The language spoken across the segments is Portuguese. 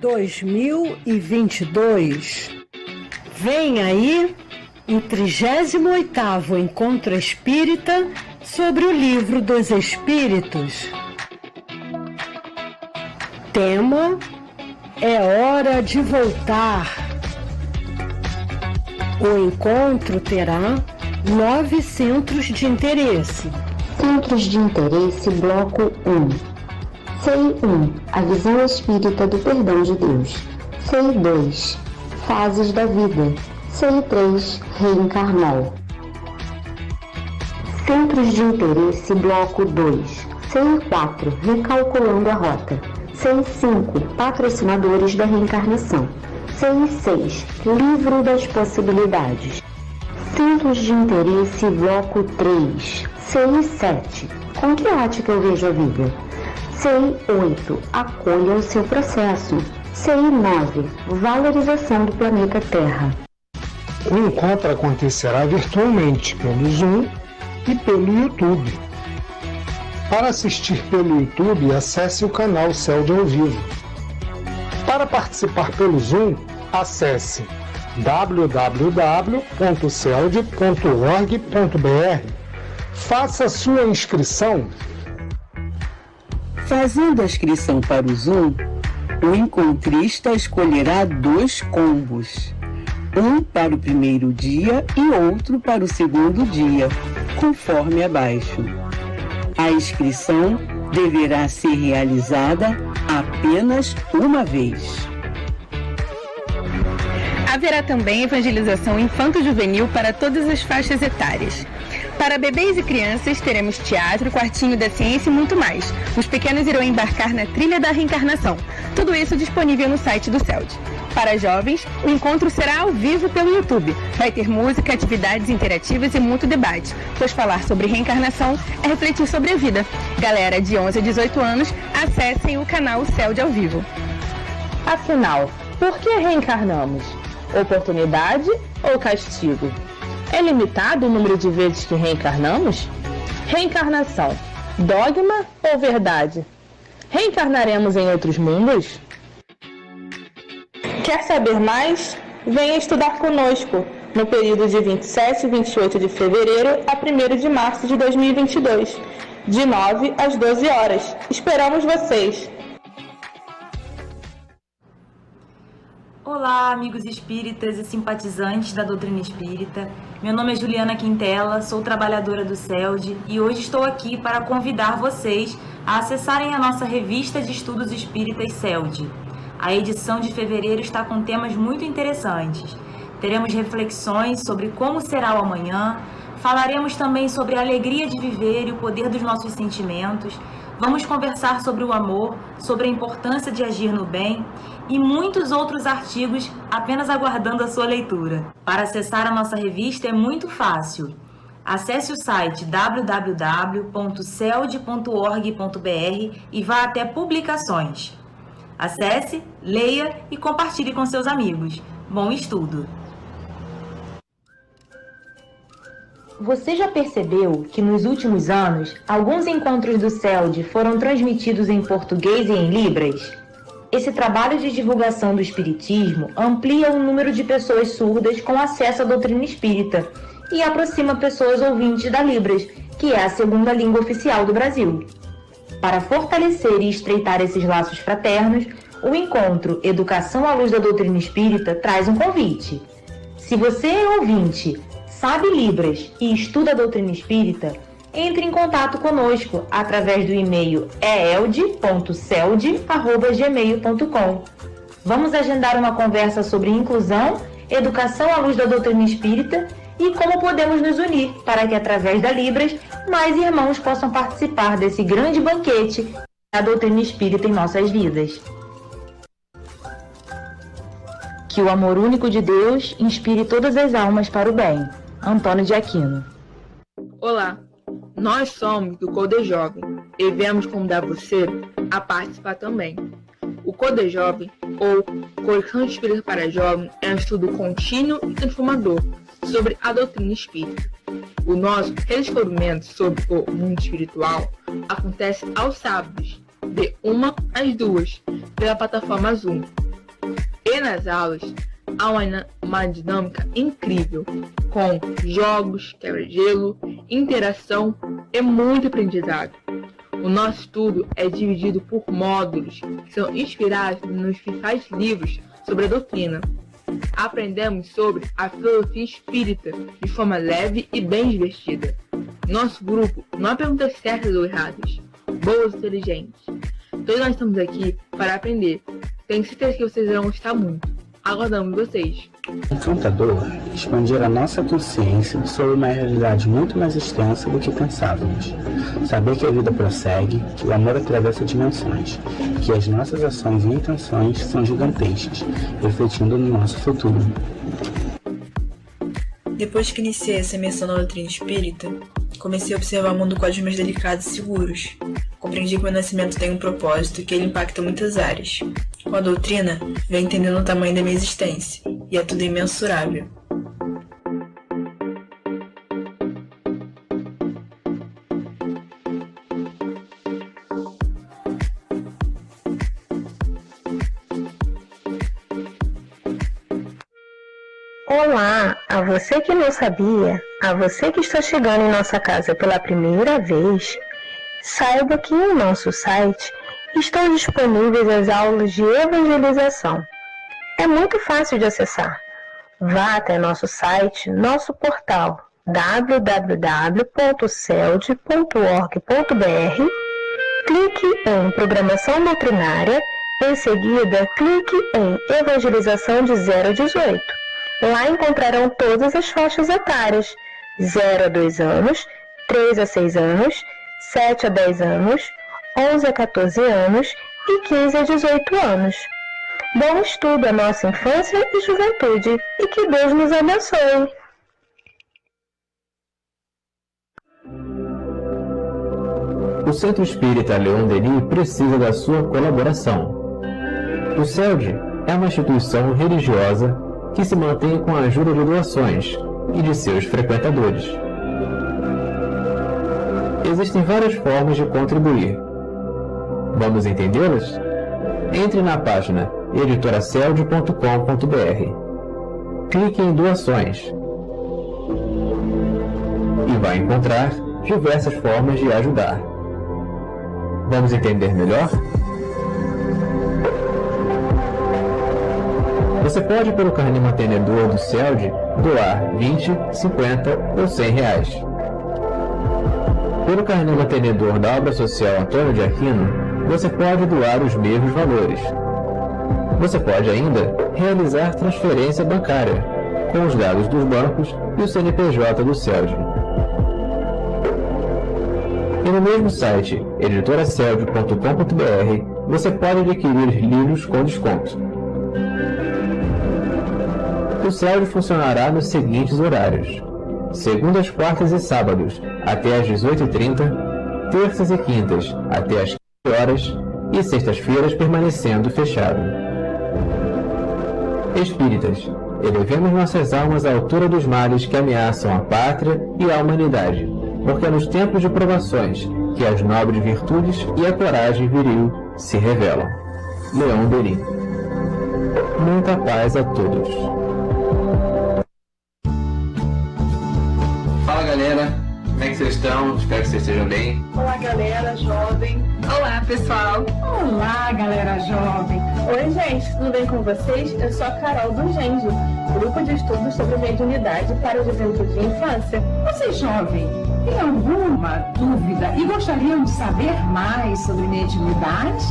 2022. Vem aí o 38º Encontro Espírita sobre o Livro dos Espíritos. Tema: é hora de voltar. O encontro terá 9 centros de interesse. Centros de interesse, bloco 1. CI1, a visão espírita do perdão de Deus. CI2, fases da vida. CI3, reencarnou. Centros de interesse, bloco 2. CI4, recalculando a rota. CI5, patrocinadores da reencarnação. CI6, livro das possibilidades. Centros de interesse, bloco 3. CI7, com que ótica eu vejo a vida? CI8, acolha o seu processo. CI9, valorização do planeta Terra. O encontro acontecerá virtualmente pelo Zoom e pelo YouTube. Para assistir pelo YouTube, acesse o canal CELD ao vivo. Para participar pelo Zoom, acesse www.celd.org.br. Faça sua inscrição. Fazendo a inscrição para o Zoom, o encontrista escolherá 2 combos, um para o primeiro dia e outro para o segundo dia, conforme abaixo. A inscrição deverá ser realizada apenas uma vez. Haverá também evangelização infanto-juvenil para todas as faixas etárias. Para bebês e crianças, teremos teatro, quartinho da ciência e muito mais. Os pequenos irão embarcar na trilha da reencarnação. Tudo isso disponível no site do CELD. Para jovens, o encontro será ao vivo pelo YouTube. Vai ter música, atividades interativas e muito debate, pois falar sobre reencarnação é refletir sobre a vida. Galera de 11 a 18 anos, acessem o canal CELD ao vivo. Afinal, por que reencarnamos? Oportunidade ou castigo? É limitado o número de vezes que reencarnamos? Reencarnação, dogma ou verdade? Reencarnaremos em outros mundos? Quer saber mais? Venha estudar conosco no período de 27 e 28 de fevereiro a 1º de março de 2022, de 9 às 12 horas. Esperamos vocês! Olá, amigos espíritas e simpatizantes da doutrina espírita. Meu nome é Juliana Quintela, sou trabalhadora do CELD e hoje estou aqui para convidar vocês a acessarem a nossa revista de estudos espíritas CELD. A edição de fevereiro está com temas muito interessantes. Teremos reflexões sobre como será o amanhã, falaremos também sobre a alegria de viver e o poder dos nossos sentimentos, vamos conversar sobre o amor, sobre a importância de agir no bem e muitos outros artigos apenas aguardando a sua leitura. Para acessar a nossa revista é muito fácil. Acesse o site www.celd.org.br e vá até publicações. Acesse, leia e compartilhe com seus amigos. Bom estudo! Você já percebeu que nos últimos anos, alguns encontros do CELD foram transmitidos em português e em Libras? Esse trabalho de divulgação do Espiritismo amplia o número de pessoas surdas com acesso à doutrina espírita e aproxima pessoas ouvintes da Libras, que é a segunda língua oficial do Brasil. Para fortalecer e estreitar esses laços fraternos, o encontro Educação à Luz da Doutrina Espírita traz um convite. Se você é ouvinte, sabe Libras e estuda a doutrina espírita, entre em contato conosco através do e-mail eeld.celd@gmail.com. Vamos agendar uma conversa sobre inclusão, educação à luz da doutrina espírita e como podemos nos unir para que, através da Libras, mais irmãos possam participar desse grande banquete da doutrina espírita em nossas vidas. Que o amor único de Deus inspire todas as almas para o bem. Antônio de Aquino. Olá, nós somos do Code Jovem e viemos convidar você a participar também. O Code Jovem, ou Coleção de Espírita para Jovem, é um estudo contínuo e transformador sobre a doutrina espírita. O nosso redescobrimento sobre o mundo espiritual acontece aos sábados, de 1 às 2, pela plataforma Zoom. E nas aulas há uma dinâmica incrível, com jogos, quebra-gelo, interação e muito aprendizado. O nosso estudo é dividido por módulos que são inspirados nos principais livros sobre a doutrina. Aprendemos sobre a filosofia espírita de forma leve e bem divertida. Nosso grupo não há perguntas certas ou erradas, boas ou inteligentes. Todos nós estamos aqui para aprender. Tenho certeza que vocês irão gostar muito. Aguardamos vocês. Encantador expandir a nossa consciência sobre uma realidade muito mais extensa do que pensávamos. Saber que a vida prossegue, que o amor atravessa dimensões, que as nossas ações e intenções são gigantescas, refletindo no nosso futuro. Depois que iniciei essa imersão na doutrina espírita, comecei a observar o mundo com olhos mais delicados e seguros. Compreendi que o meu nascimento tem um propósito e que ele impacta muitas áreas. Com a doutrina, venho entendendo o tamanho da minha existência, e é tudo imensurável. Olá, a você que não sabia, a você que está chegando em nossa casa pela primeira vez, saiba que em nosso site estão disponíveis as aulas de evangelização. É muito fácil de acessar. Vá até nosso site, nosso portal www.celd.org.br, clique em Programação Doutrinária, em seguida clique em Evangelização de 0 a 18. Lá encontrarão todas as faixas etárias, 0 a 2 anos, 3 a 6 anos, 7 a 10 anos, 11 a 14 anos e 15 a 18 anos. Bom estudo à nossa infância e juventude, e que Deus nos abençoe. O Centro Espírita Leon Denis precisa da sua colaboração. O CELD é uma instituição religiosa que se mantém com a ajuda de doações e de seus frequentadores. Existem várias formas de contribuir. Vamos entendê-las? Entre na página editoraceld.com.br. Clique em Doações e vai encontrar diversas formas de ajudar. Vamos entender melhor? Você pode, pelo carnê mantenedor do CELD, doar 20, 50 ou 100 reais. Pelo carnê mantenedor da obra social Antônio de Aquino, você pode doar os mesmos valores. Você pode ainda realizar transferência bancária, com os dados dos bancos e o CNPJ do CELD. E no mesmo site, editoraceld.com.br, você pode adquirir livros com desconto. O CELD funcionará nos seguintes horários: segundas, quartas e sábados, até às 18h30, terças e quintas, até às 15 horas, e sextas-feiras permanecendo fechado. Espíritas, elevemos nossas almas à altura dos males que ameaçam a pátria e a humanidade, porque é nos tempos de provações que as nobres virtudes e a coragem viril se revelam. Leon Denis. Muita paz a todos. Fala galera, como é que vocês estão? Espero que vocês estejam bem. Olá galera jovem. Olá pessoal. Olá galera jovem. Oi gente, tudo bem com vocês? Eu sou a Carol do Genjo, grupo de estudos sobre mediunidade para a juventude e infância. Você jovem, tem alguma dúvida e gostariam de saber mais sobre mediunidade?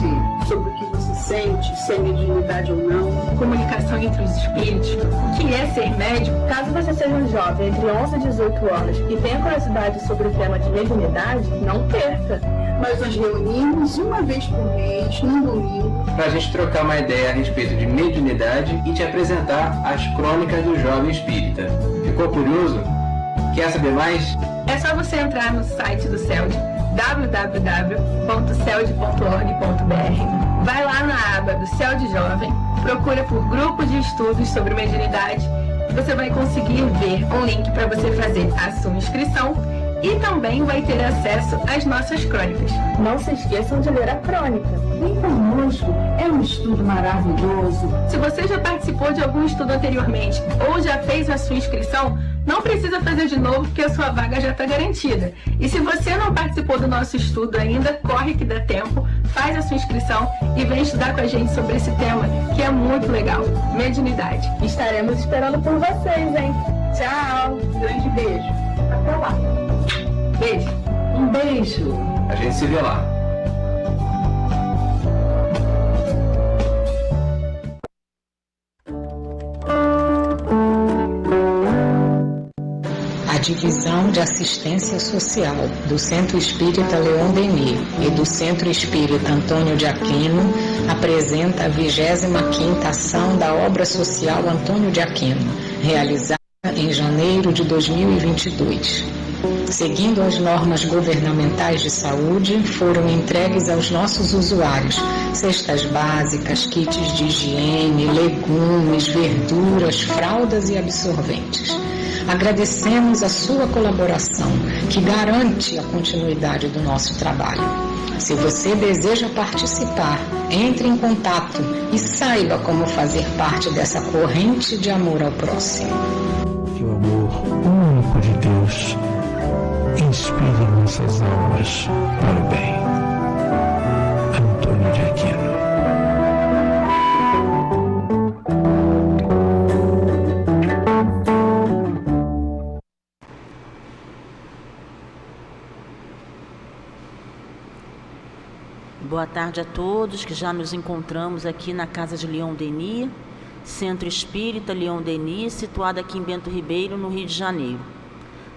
Sobre o que você sente, se é mediunidade ou não. Comunicação entre os espíritos. O que é ser médium? Caso você seja um jovem entre 11 e 18 anos e tenha curiosidade sobre o tema de mediunidade, não perca. Nós nos reunimos uma vez por mês, num domingo, para a gente trocar uma ideia a respeito de mediunidade e te apresentar as crônicas do jovem espírita. Ficou curioso? Quer saber mais? É só você entrar no site do CELD, www.celd.org.br. Vai lá na aba do CELD Jovem, procura por grupo de estudos sobre mediunidade e você vai conseguir ver um link para você fazer a sua inscrição e também vai ter acesso às nossas crônicas. Não se esqueçam de ler a crônica. Vem conosco, é um estudo maravilhoso. Se você já participou de algum estudo anteriormente ou já fez a sua inscrição, não precisa fazer de novo porque a sua vaga já está garantida. E se você não participou do nosso estudo ainda, corre que dá tempo, faz a sua inscrição e vem estudar com a gente sobre esse tema que é muito legal, mediunidade. Estaremos esperando por vocês, hein? Tchau! Grande beijo. Até lá. Beijo. Um beijo. A gente se vê lá. A Divisão de Assistência Social do Centro Espírita Leon Denis e do Centro Espírita Antônio de Aquino apresenta a 25ª ação da Obra Social Antônio de Aquino, realizada em janeiro de 2022. Seguindo as normas governamentais de saúde, foram entregues aos nossos usuários cestas básicas, kits de higiene, legumes, verduras, fraldas e absorventes. Agradecemos a sua colaboração, que garante a continuidade do nosso trabalho. Se você deseja participar, entre em contato e saiba como fazer parte dessa corrente de amor ao próximo. Que o amor único de Deus inspire nossas almas para o bem. Antônio de Aquino. Boa tarde a todos que já nos encontramos aqui na Casa de Leon Denis, Centro Espírita Leon Denis, situado aqui em Bento Ribeiro, no Rio de Janeiro.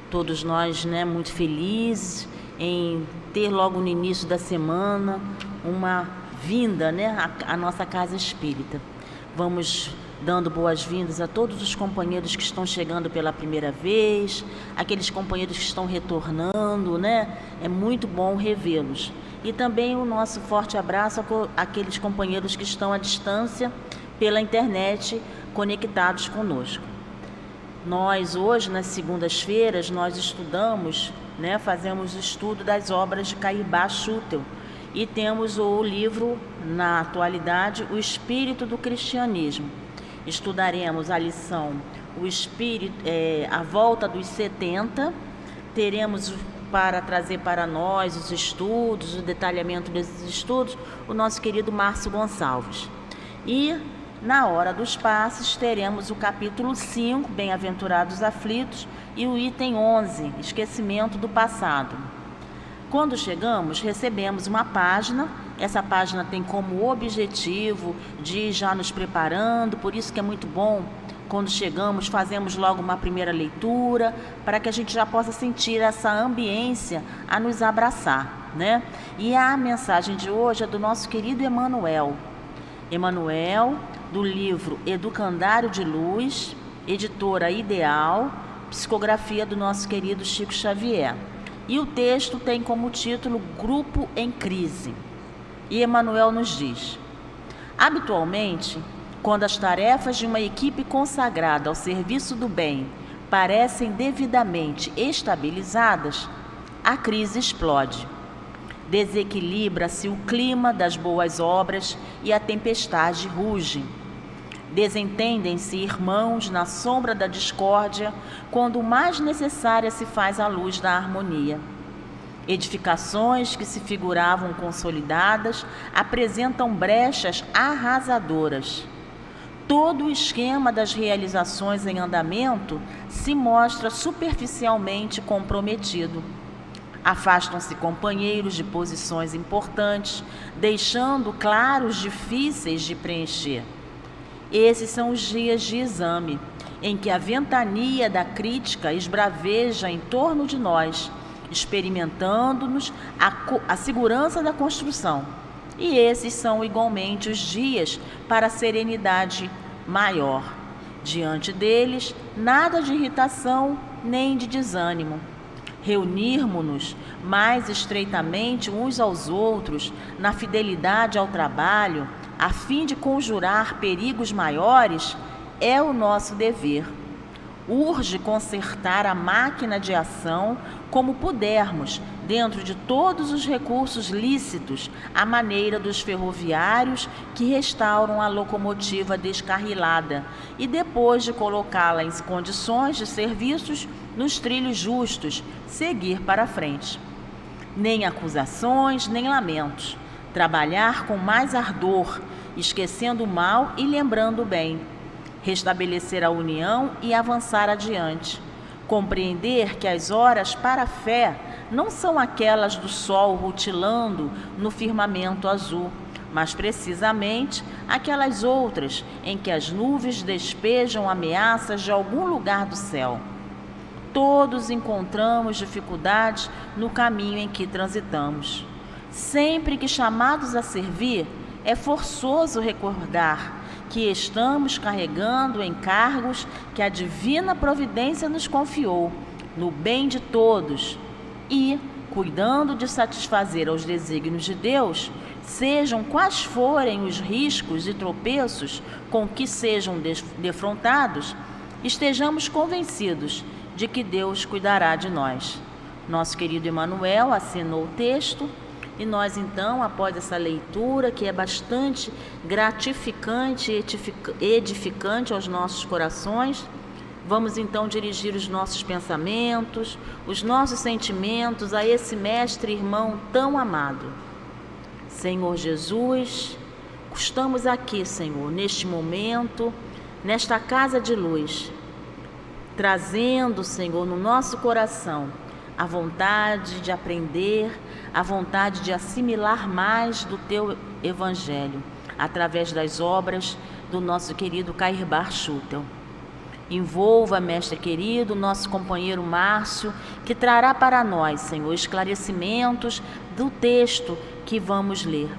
Todos nós, muito felizes em ter logo no início da semana uma vinda, à nossa Casa Espírita. Vamos dando boas-vindas a todos os companheiros que estão chegando pela primeira vez, aqueles companheiros que estão retornando, É muito bom revê-los. E também o nosso forte abraço àqueles companheiros que estão à distância pela internet conectados conosco. Nós hoje, nas segundas-feiras, nós estudamos, fazemos o estudo das obras de Caibá Schutel e temos o livro, na atualidade, O Espírito do Cristianismo. Estudaremos a lição O Espírito, a volta dos 70, teremos para trazer para nós os estudos, o detalhamento desses estudos, o nosso querido Márcio Gonçalves. E, na hora dos passes, teremos o capítulo 5, Bem-aventurados aflitos, e o item 11, Esquecimento do passado. Quando chegamos, recebemos uma página. Essa página tem como objetivo de ir já nos preparando, por isso que é muito bom. Quando chegamos, fazemos logo uma primeira leitura, para que a gente já possa sentir essa ambiência a nos abraçar, E a mensagem de hoje é do nosso querido Emanuel. Emanuel, do livro Educandário de Luz, editora Ideal, psicografia do nosso querido Chico Xavier. E o texto tem como título Grupo em Crise. E Emanuel nos diz: habitualmente, quando as tarefas de uma equipe consagrada ao serviço do bem parecem devidamente estabilizadas, a crise explode. Desequilibra-se o clima das boas obras e a tempestade ruge. Desentendem-se irmãos na sombra da discórdia, quando o mais necessária se faz a luz da harmonia. Edificações que se figuravam consolidadas apresentam brechas arrasadoras. Todo o esquema das realizações em andamento se mostra superficialmente comprometido. Afastam-se companheiros de posições importantes, deixando claros difíceis de preencher. Esses são os dias de exame, em que a ventania da crítica esbraveja em torno de nós, experimentando-nos a segurança da construção. E esses são igualmente os dias para a serenidade maior. Diante deles, nada de irritação nem de desânimo. Reunirmo-nos mais estreitamente uns aos outros na fidelidade ao trabalho, a fim de conjurar perigos maiores, é o nosso dever. Urge consertar a máquina de ação como pudermos, dentro de todos os recursos lícitos, à maneira dos ferroviários que restauram a locomotiva descarrilada e, depois de colocá-la em condições de serviços nos trilhos justos, seguir para frente. Nem acusações, nem lamentos. Trabalhar com mais ardor, esquecendo o mal e lembrando o bem. Restabelecer a união e avançar adiante. Compreender que as horas para a fé não são aquelas do sol rutilando no firmamento azul, mas precisamente aquelas outras em que as nuvens despejam ameaças de algum lugar do céu. Todos encontramos dificuldades no caminho em que transitamos. Sempre que chamados a servir, é forçoso recordar que estamos carregando encargos que a divina providência nos confiou, no bem de todos, e, cuidando de satisfazer aos desígnios de Deus, sejam quais forem os riscos e tropeços com que sejam defrontados, estejamos convencidos de que Deus cuidará de nós. Nosso querido Emmanuel assinou o texto e nós então, após essa leitura que é bastante gratificante e edificante aos nossos corações, vamos então dirigir os nossos pensamentos, os nossos sentimentos a esse mestre irmão tão amado. Senhor Jesus, estamos aqui, Senhor, neste momento, nesta casa de luz, trazendo, Senhor, no nosso coração a vontade de aprender, a vontade de assimilar mais do Teu Evangelho, através das obras do nosso querido Cairbar Schutel. Envolva, mestre querido, nosso companheiro Márcio, que trará para nós, Senhor, esclarecimentos do texto que vamos ler.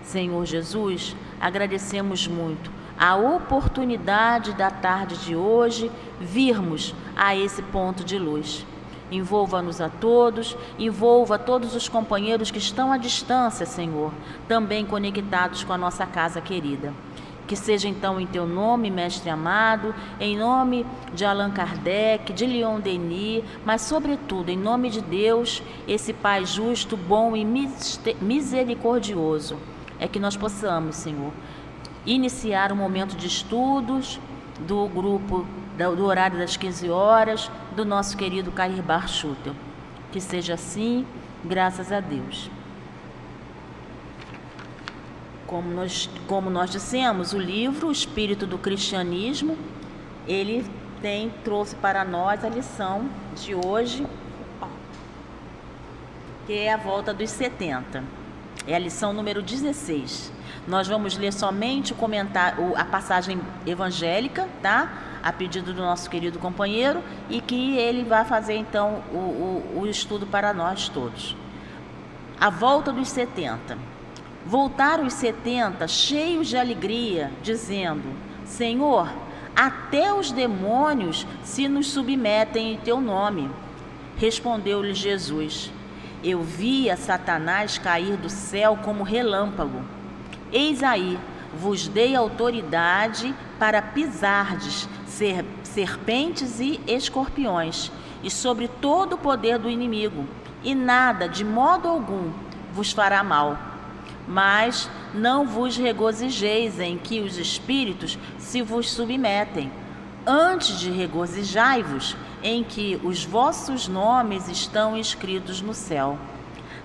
Senhor Jesus, agradecemos muito a oportunidade da tarde de hoje virmos a esse ponto de luz. Envolva-nos a todos, envolva todos os companheiros que estão à distância, Senhor, também conectados com a nossa casa querida. Que seja então em Teu nome, Mestre amado, em nome de Allan Kardec, de Leon Denis, mas sobretudo em nome de Deus, esse Pai justo, bom e misericordioso, é que nós possamos, Senhor, iniciar um momento de estudos do grupo do horário das 15 horas, do nosso querido Cairbar Schutel. Que seja assim, graças a Deus. Como nós dissemos, o livro O Espírito do Cristianismo, ele trouxe para nós a lição de hoje, que é a volta dos 70. É a lição número 16. Nós vamos ler somente a passagem evangélica, tá? A pedido do nosso querido companheiro, e que ele vai fazer então o estudo para nós todos. A volta dos 70. Voltaram os 70 cheios de alegria, dizendo: Senhor, até os demônios se nos submetem em Teu nome. Respondeu-lhe Jesus: Eu via Satanás cair do céu como relâmpago. Eis aí, vos dei autoridade para pisardes serpentes e escorpiões, e sobre todo o poder do inimigo, e nada, de modo algum, vos fará mal. Mas não vos regozijeis em que os espíritos se vos submetem. Antes de regozijai-vos em que os vossos nomes estão escritos no céu.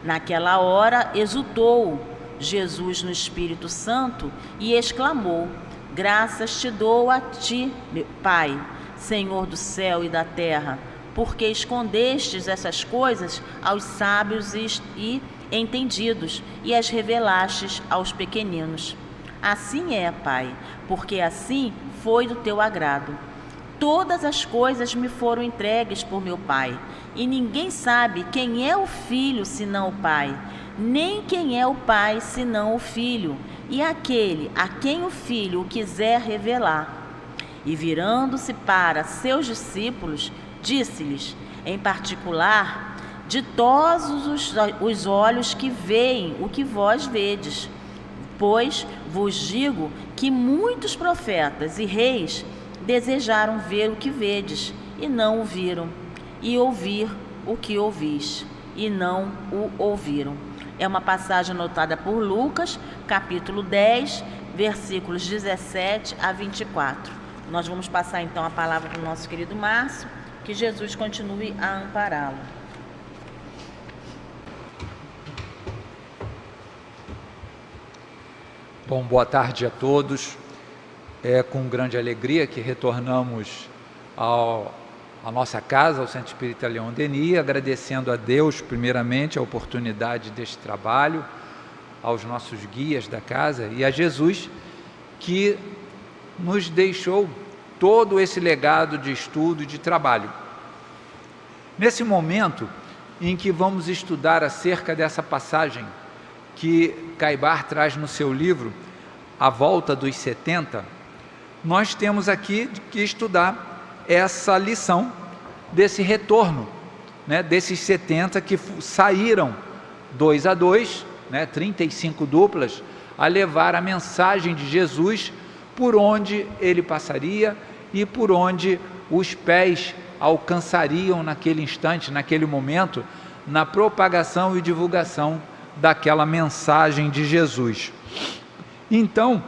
Naquela hora exultou Jesus no Espírito Santo e exclamou: Graças te dou a ti, meu Pai, Senhor do céu e da terra, porque escondestes essas coisas aos sábios e entendidos e as revelastes aos pequeninos. Assim é, Pai, porque assim foi do teu agrado. Todas as coisas me foram entregues por meu Pai, e ninguém sabe quem é o Filho senão o Pai, nem quem é o Pai senão o Filho, e aquele a quem o Filho o quiser revelar. E virando-se para seus discípulos, disse-lhes, em particular: Ditosos os olhos que veem o que vós vedes, pois vos digo que muitos profetas e reis desejaram ver o que vedes, e não o viram, e ouvir o que ouvis, e não o ouviram. É uma passagem anotada por Lucas, capítulo 10, versículos 17 a 24. Nós vamos passar então a palavra para o nosso querido Márcio, que Jesus continue a ampará-lo. Bom, boa tarde a todos. É com grande alegria que retornamos à nossa casa, ao Centro Espírita Leon Denis, agradecendo a Deus, primeiramente, a oportunidade deste trabalho, aos nossos guias da casa e a Jesus, que nos deixou todo esse legado de estudo e de trabalho. Nesse momento em que vamos estudar acerca dessa passagem que Caibar traz no seu livro, A Volta dos 70, nós temos aqui que estudar essa lição desse retorno, né, desses 70 que saíram 2 a 2, 35 duplas, a levar a mensagem de Jesus por onde ele passaria e por onde os pés alcançariam naquele instante, naquele momento, na propagação e divulgação daquela mensagem de Jesus. Então,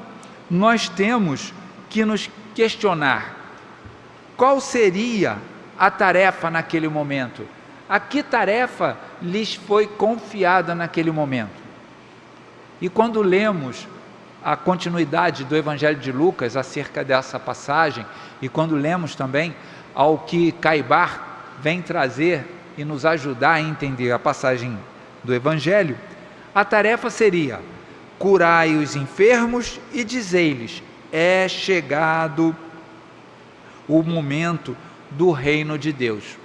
nós temos que nos questionar qual seria a tarefa naquele momento. A que tarefa lhes foi confiada naquele momento? E quando lemos a continuidade do Evangelho de Lucas acerca dessa passagem, e quando lemos também ao que Caibar vem trazer e nos ajudar a entender a passagem do Evangelho, a tarefa seria: curai os enfermos e dizei-lhes, é chegado o momento do reino de Deus.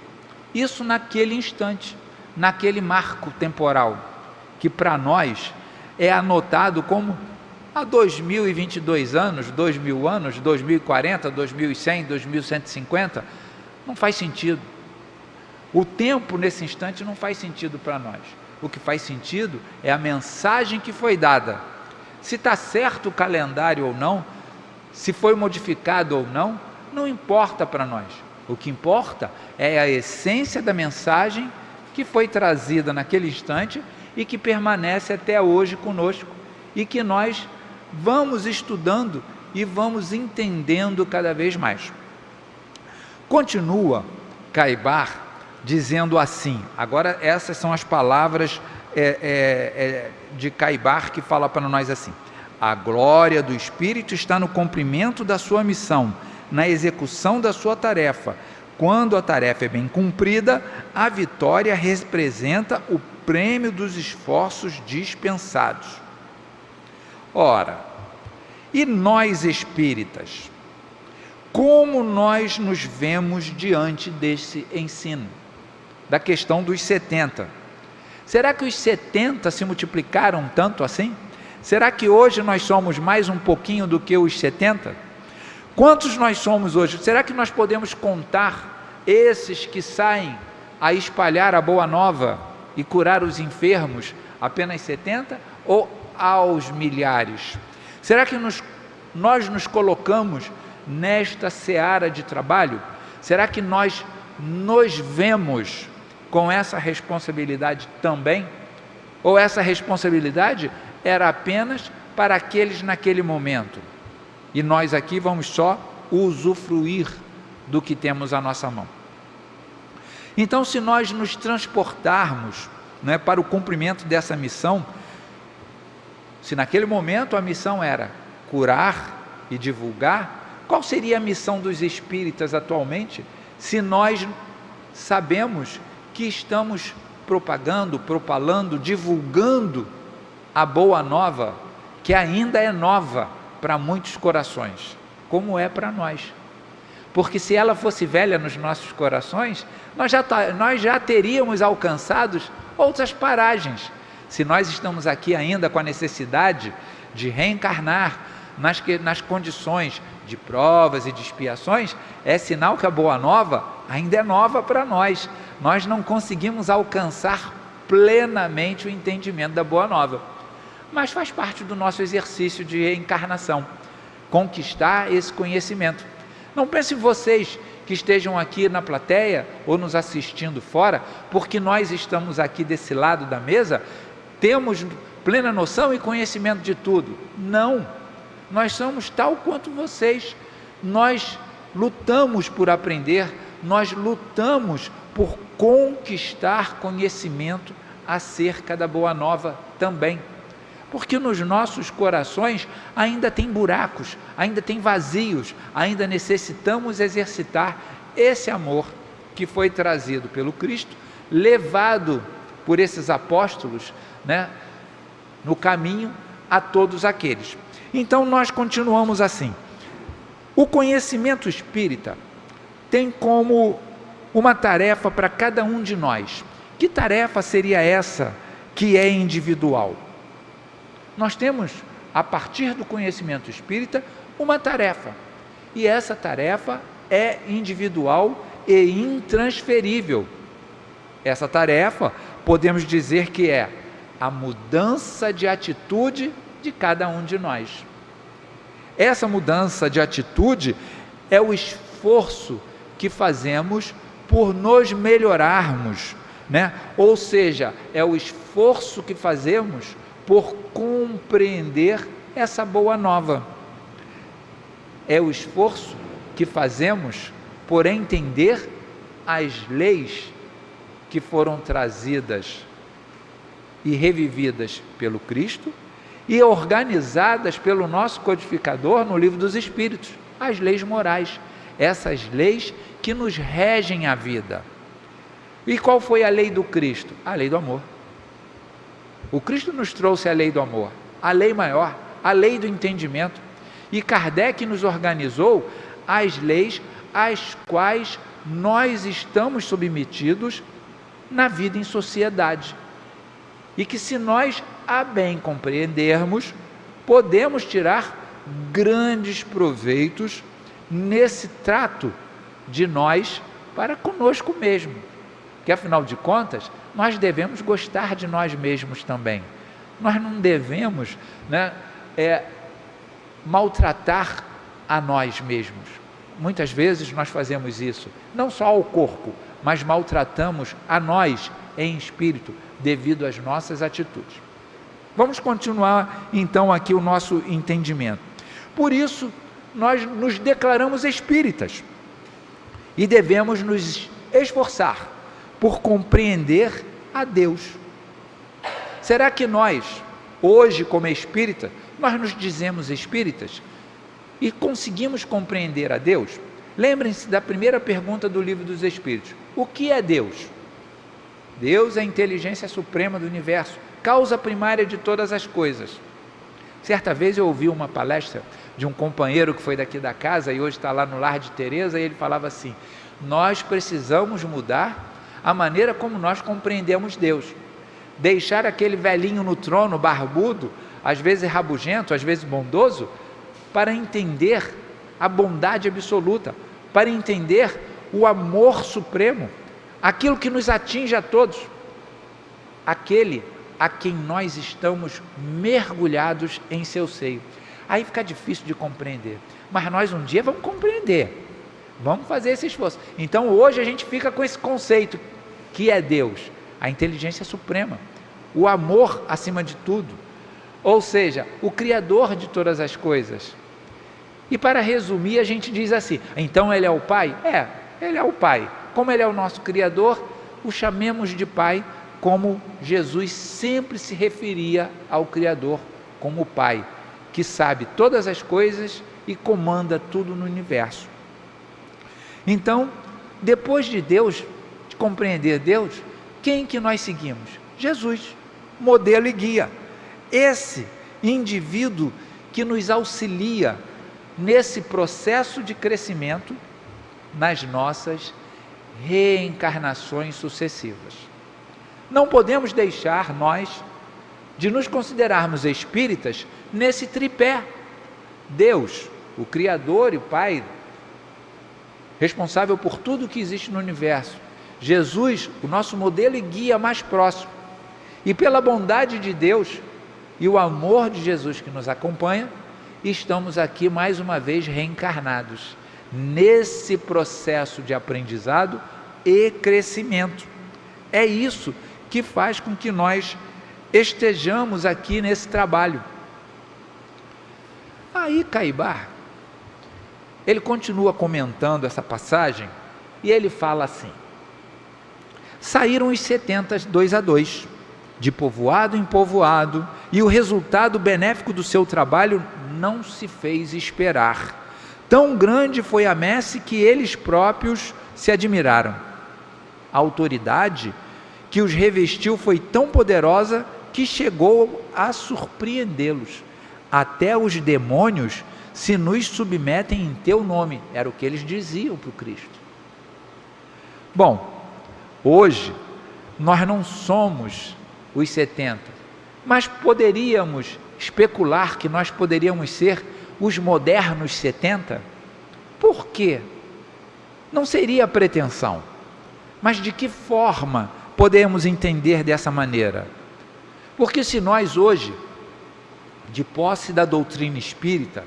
Isso naquele instante, naquele marco temporal, que para nós é anotado como há 2022 anos, 2000 anos, 2040, 2100, 2150, não faz sentido. O tempo nesse instante não faz sentido para nós. O que faz sentido é a mensagem que foi dada. Se está certo o calendário ou não, se foi modificado ou não, não importa para nós. O que importa é a essência da mensagem que foi trazida naquele instante e que permanece até hoje conosco e que nós vamos estudando e vamos entendendo cada vez mais. Continua Caibar dizendo assim, agora essas são as palavras de Caibar, que fala para nós assim: a glória do Espírito está no cumprimento da sua missão, na execução da sua tarefa. Quando a tarefa é bem cumprida, a vitória representa o prêmio dos esforços dispensados. Ora, e nós espíritas, como nós nos vemos diante desse ensino, da questão dos 70? Será que os 70 se multiplicaram tanto assim? Será que hoje nós somos mais um pouquinho do que os 70? Quantos nós somos hoje? Será que nós podemos contar esses que saem a espalhar a boa nova e curar os enfermos, apenas 70? Ou aos milhares? Será que nós nos colocamos nesta seara de trabalho? Será que nós nos vemos com essa responsabilidade também? Ou essa responsabilidade era apenas para aqueles naquele momento? E nós aqui vamos só usufruir do que temos à nossa mão. Então, se nós nos transportarmos, para o cumprimento dessa missão, se naquele momento a missão era curar e divulgar, qual seria a missão dos espíritas atualmente, se nós sabemos que estamos propalando, divulgando a boa nova, que ainda é nova para muitos corações, como é para nós? Porque se ela fosse velha nos nossos corações, nós já teríamos alcançado outras paragens. Se nós estamos aqui ainda com a necessidade de reencarnar nas condições de provas e de expiações, é sinal que a boa nova ainda é nova para nós. Nós não conseguimos alcançar plenamente o entendimento da boa nova, mas faz parte do nosso exercício de reencarnação, conquistar esse conhecimento. Não pensem vocês que estejam aqui na plateia ou nos assistindo fora, porque nós estamos aqui desse lado da mesa, temos plena noção e conhecimento de tudo. Não, nós somos tal quanto vocês. Nós lutamos por aprender, nós lutamos por conquistar conhecimento acerca da Boa Nova também. Porque nos nossos corações ainda tem buracos, ainda tem vazios, ainda necessitamos exercitar esse amor que foi trazido pelo Cristo, levado por esses apóstolos, né, no caminho a todos aqueles. Então nós continuamos assim. O conhecimento espírita tem como uma tarefa para cada um de nós. Que tarefa seria essa que é individual? Nós temos, a partir do conhecimento espírita, uma tarefa. E essa tarefa é individual e intransferível. Essa tarefa, podemos dizer que é a mudança de atitude de cada um de nós. Essa mudança de atitude é o esforço que fazemos por nos melhorarmos, né? Ou seja, é o esforço que fazemos por compreender essa boa nova. É o esforço que fazemos por entender as leis que foram trazidas e revividas pelo Cristo e organizadas pelo nosso codificador no Livro dos Espíritos, as leis morais, essas leis que nos regem a vida. E qual foi a lei do Cristo? A lei do amor. O Cristo nos trouxe a lei do amor, a lei maior, a lei do entendimento. E Kardec nos organizou as leis às quais nós estamos submetidos na vida em sociedade. E que, se nós a bem compreendermos, podemos tirar grandes proveitos nesse trato de nós para conosco mesmo. Que, afinal de contas, nós devemos gostar de nós mesmos também. Nós não devemos, né, maltratar a nós mesmos. Muitas vezes nós fazemos isso, não só ao corpo, mas maltratamos a nós em espírito, devido às nossas atitudes. Vamos continuar então aqui o nosso entendimento. Por isso, nós nos declaramos espíritas e devemos nos esforçar por compreender a Deus. Será que nós, hoje como espírita, nós nos dizemos espíritas e conseguimos compreender a Deus? Lembrem-se da primeira pergunta do Livro dos Espíritos: o que é Deus? Deus é a inteligência suprema do universo, causa primária de todas as coisas. Certa vez eu ouvi uma palestra de um companheiro que foi daqui da casa e hoje está lá no Lar de Teresa, e ele falava assim: nós precisamos mudar a maneira como nós compreendemos Deus, deixar aquele velhinho no trono, barbudo, às vezes rabugento, às vezes bondoso, para entender a bondade absoluta, para entender o amor supremo, aquilo que nos atinge a todos, aquele a quem nós estamos mergulhados em seu seio. Aí fica difícil de compreender, mas nós um dia vamos compreender, vamos fazer esse esforço. Então hoje a gente fica com esse conceito, que é Deus, a inteligência suprema, o amor acima de tudo, ou seja, o Criador de todas as coisas. E para resumir, a gente diz assim: então Ele é o Pai? Ele é o Pai. Como Ele é o nosso Criador, o chamemos de Pai, como Jesus sempre se referia ao Criador como Pai, que sabe todas as coisas e comanda tudo no universo. Então, depois de Deus, de compreender Deus, quem que nós seguimos? Jesus, modelo e guia. Esse indivíduo que nos auxilia nesse processo de crescimento nas nossas reencarnações sucessivas. Não podemos deixar nós de nos considerarmos espíritas nesse tripé: Deus, o Criador e o Pai, responsável por tudo que existe no universo; Jesus, o nosso modelo e guia mais próximo, e pela bondade de Deus e o amor de Jesus que nos acompanha, estamos aqui mais uma vez reencarnados, nesse processo de aprendizado e crescimento. É isso que faz com que nós estejamos aqui nesse trabalho. Aí Caibar, ele continua comentando essa passagem e ele fala assim: saíram os 70 2 a 2, de povoado em povoado, e o resultado benéfico do seu trabalho não se fez esperar. Tão grande foi a messe que eles próprios se admiraram. A autoridade que os revestiu foi tão poderosa que chegou a surpreendê-los. Até os demônios se nos submetem em teu nome. Era o que eles diziam para o Cristo. Bom, hoje nós não somos os 70, mas poderíamos especular que nós poderíamos ser os modernos 70? Por quê? Não seria pretensão, mas de que forma podemos entender dessa maneira? Porque se nós hoje, de posse da doutrina espírita,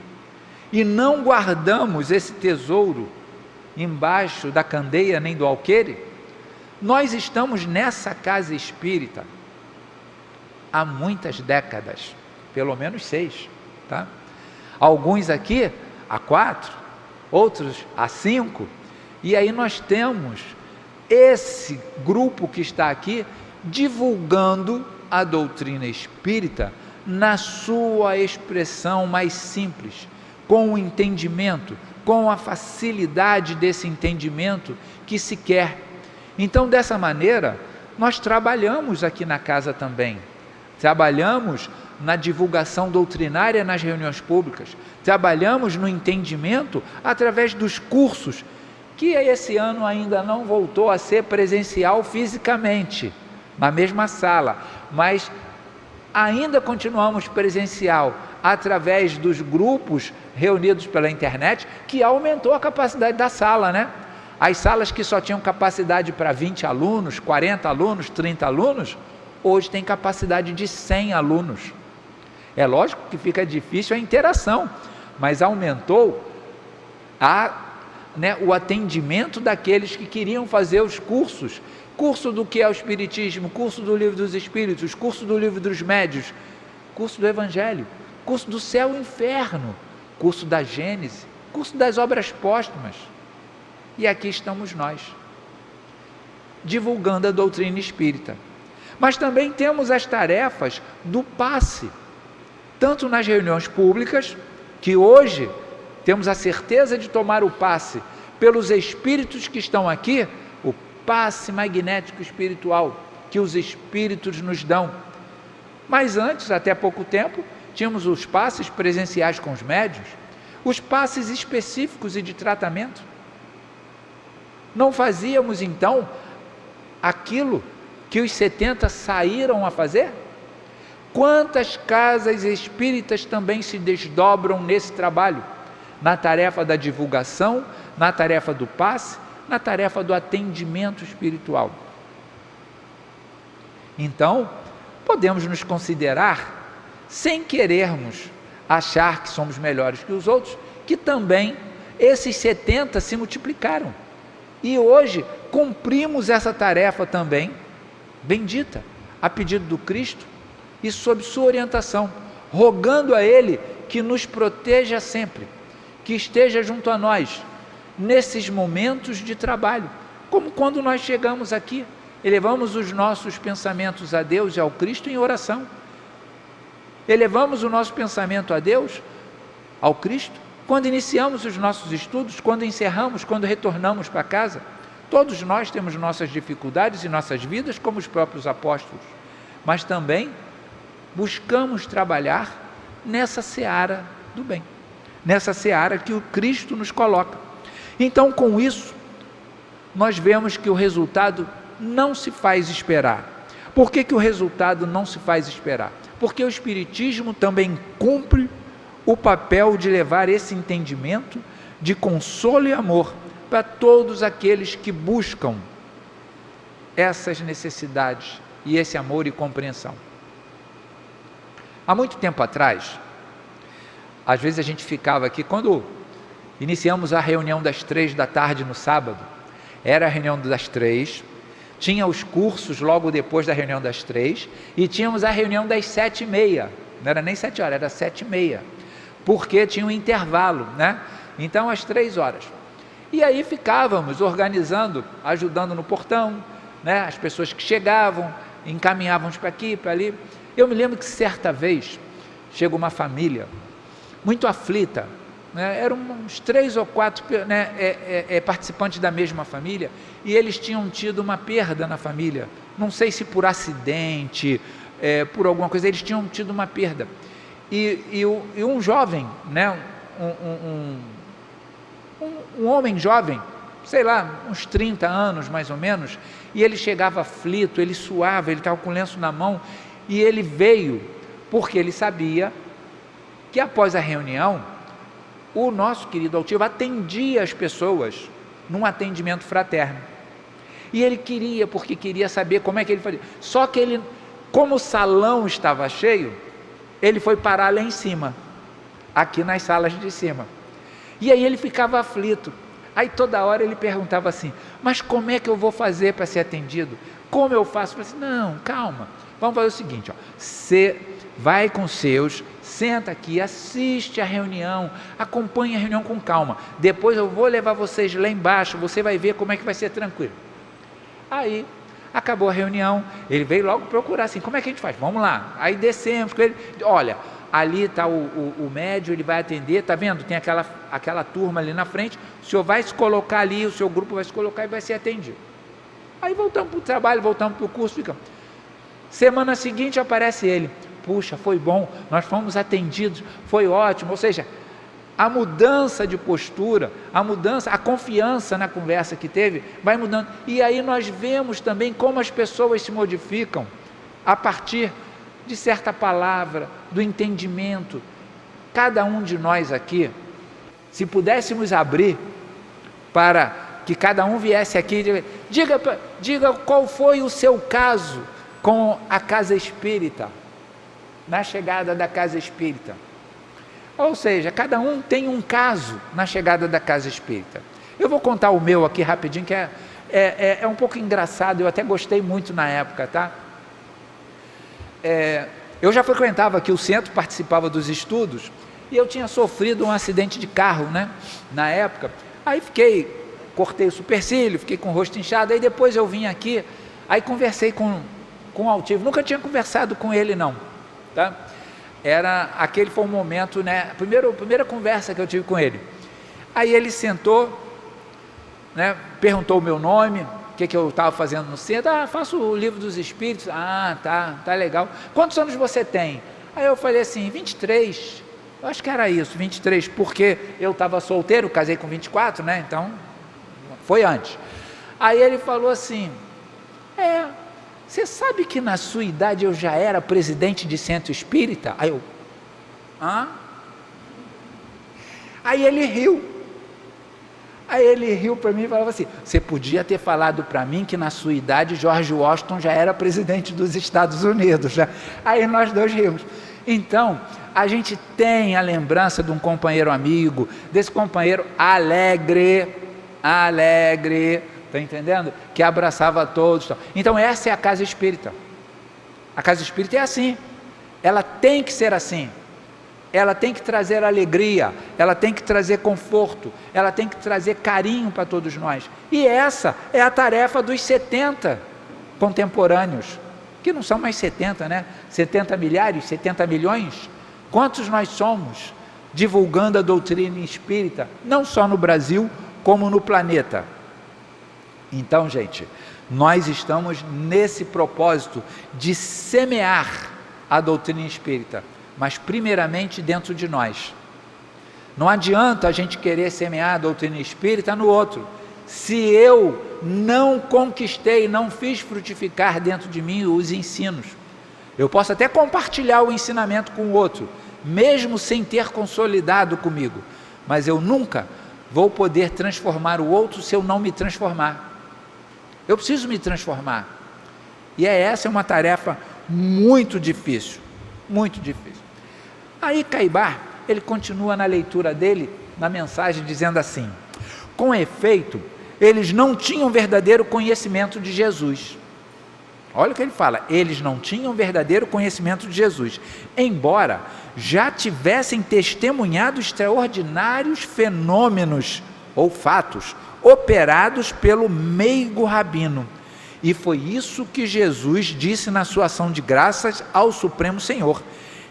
e não guardamos esse tesouro embaixo da candeia nem do alqueire, nós estamos nessa casa espírita há muitas décadas, pelo menos 6, tá? Alguns aqui há 4, outros há 5, e aí nós temos esse grupo que está aqui divulgando a doutrina espírita na sua expressão mais simples, com o entendimento, com a facilidade desse entendimento que se quer. Então, dessa maneira, nós trabalhamos aqui na casa também. Trabalhamos na divulgação doutrinária nas reuniões públicas, trabalhamos no entendimento através dos cursos, que esse ano ainda não voltou a ser presencial fisicamente, na mesma sala, mas ainda continuamos presencial através dos grupos reunidos pela internet, que aumentou a capacidade da sala, né? As salas que só tinham capacidade para 20 alunos, 40 alunos, 30 alunos, hoje tem capacidade de 100 alunos. É lógico que fica difícil a interação, mas aumentou o atendimento daqueles que queriam fazer os cursos. Curso do que é o Espiritismo, curso do Livro dos Espíritos, curso do Livro dos Médios, curso do Evangelho, curso do Céu e Inferno, curso da Gênese, curso das Obras Póstumas. E aqui estamos nós, divulgando a doutrina espírita. Mas também temos as tarefas do passe, tanto nas reuniões públicas, que hoje temos a certeza de tomar o passe pelos espíritos que estão aqui, o passe magnético espiritual que os espíritos nos dão. Mas antes, até pouco tempo, tínhamos os passes presenciais com os médiuns, os passes específicos e de tratamento. Não fazíamos então aquilo que os 70 saíram a fazer? Quantas casas espíritas também se desdobram nesse trabalho? Na tarefa da divulgação, na tarefa do passe, na tarefa do atendimento espiritual. Então, podemos nos considerar, sem querermos achar que somos melhores que os outros, que também esses 70 se multiplicaram. E hoje cumprimos essa tarefa também, bendita, a pedido do Cristo e sob sua orientação, rogando a Ele que nos proteja sempre, que esteja junto a nós, nesses momentos de trabalho, como quando nós chegamos aqui, elevamos os nossos pensamentos a Deus e ao Cristo em oração, elevamos o nosso pensamento a Deus, ao Cristo, quando iniciamos os nossos estudos, quando encerramos, quando retornamos para casa. Todos nós temos nossas dificuldades e nossas vidas, como os próprios apóstolos, mas também buscamos trabalhar nessa seara do bem, nessa seara que o Cristo nos coloca. Então, com isso, nós vemos que o resultado não se faz esperar. Por que o resultado não se faz esperar? Porque o Espiritismo também cumpre o papel de levar esse entendimento de consolo e amor para todos aqueles que buscam essas necessidades e esse amor e compreensão. Há muito tempo atrás, às vezes a gente ficava aqui, quando Iniciamos a reunião das 3 da tarde no sábado, era a reunião das 3, tinha os cursos logo depois da reunião das 3, e tínhamos a reunião das 7h30, não era nem 7 horas, era 7h30, porque tinha um intervalo, né? Então às 3 horas. E aí ficávamos organizando, ajudando no portão, né? As pessoas que chegavam, encaminhávamos para aqui, para ali. Eu me lembro que certa vez chegou uma família muito aflita, né? Eram uns 3 ou 4, né, participantes da mesma família, e eles tinham tido uma perda na família, não sei se por acidente, por alguma coisa, eles tinham tido uma perda, e um jovem, né, um homem jovem, sei lá, uns 30 anos mais ou menos, e ele chegava aflito, ele suava, ele estava com o lenço na mão, e ele veio porque ele sabia que após a reunião, o nosso querido altivo atendia as pessoas num atendimento fraterno, e ele queria, porque queria saber como é que ele fazia, só que ele, como o salão estava cheio, ele foi parar lá em cima, aqui nas salas de cima, e aí ele ficava aflito, aí toda hora ele perguntava assim, mas como é que eu vou fazer para ser atendido? Como eu faço? Eu falei assim, não, calma, vamos fazer o seguinte, ó, você vai com os seus, senta aqui, assiste a reunião, acompanhe a reunião com calma, depois eu vou levar vocês lá embaixo, você vai ver como é que vai ser tranquilo. Aí, acabou a reunião, ele veio logo procurar assim, como é que a gente faz? Vamos lá, aí descemos com ele, olha, ali está o médium, ele vai atender, está vendo? Tem aquela turma ali na frente, o senhor vai se colocar ali, o seu grupo vai se colocar e vai ser atendido. Aí voltamos para o trabalho, voltamos para o curso, ficamos. Semana seguinte aparece ele, puxa, foi bom, nós fomos atendidos, foi ótimo, ou seja, a mudança de postura, a confiança na conversa que teve, vai mudando, e aí nós vemos também como as pessoas se modificam, a partir de certa palavra, do entendimento. Cada um de nós aqui, se pudéssemos abrir, para que cada um viesse aqui, e diga qual foi o seu caso com a casa espírita, na chegada da casa espírita. Ou seja, cada um tem um caso na chegada da casa espírita. Eu vou contar o meu aqui rapidinho, que é um pouco engraçado, eu até gostei muito na época, tá? Eu já frequentava aqui o centro, participava dos estudos, e eu tinha sofrido um acidente de carro, né? Na época, aí cortei o supercílio, fiquei com o rosto inchado, aí depois eu vim aqui, aí conversei com o altivo, nunca tinha conversado com ele não, tá? Aquele foi um momento, né, a primeira conversa que eu tive com ele. Aí ele sentou, né, perguntou o meu nome, o que eu estava fazendo no centro. Faço o Livro dos Espíritos. Tá legal. Quantos anos você tem? Aí eu falei assim, 23, eu acho que era isso, 23, porque eu estava solteiro, casei com 24, né, então foi antes. Aí ele falou assim, você sabe que na sua idade eu já era presidente de centro espírita? Aí eu, Aí ele riu. Aí ele riu para mim e falava assim, você podia ter falado para mim que na sua idade George Washington já era presidente dos Estados Unidos. Já. Aí nós dois rimos. Então, a gente tem a lembrança de um companheiro amigo, desse companheiro alegre, está entendendo? Que abraçava a todos. Então essa é a casa espírita. A casa espírita é assim, ela tem que ser assim, ela tem que trazer alegria, ela tem que trazer conforto, ela tem que trazer carinho para todos nós, e essa é a tarefa dos 70 contemporâneos, que não são mais 70, né? 70 milhares, 70 milhões, quantos nós somos, divulgando a doutrina espírita, não só no Brasil, como no planeta. Então, gente, nós estamos nesse propósito de semear a doutrina espírita, mas primeiramente dentro de nós. Não adianta a gente querer semear a doutrina espírita no outro, se eu não conquistei, não fiz frutificar dentro de mim os ensinos. Eu posso até compartilhar o ensinamento com o outro, mesmo sem ter consolidado comigo, mas eu nunca vou poder transformar o outro se eu não me transformar. Eu preciso me transformar, e essa é uma tarefa muito difícil, muito difícil. Aí Caibar, ele continua na leitura dele, na mensagem dizendo assim: com efeito, eles não tinham verdadeiro conhecimento de Jesus. Olha o que ele fala: eles não tinham verdadeiro conhecimento de Jesus, embora já tivessem testemunhado extraordinários fenômenos ou fatos operados pelo meigo rabino. E foi isso que Jesus disse na sua ação de graças ao Supremo Senhor: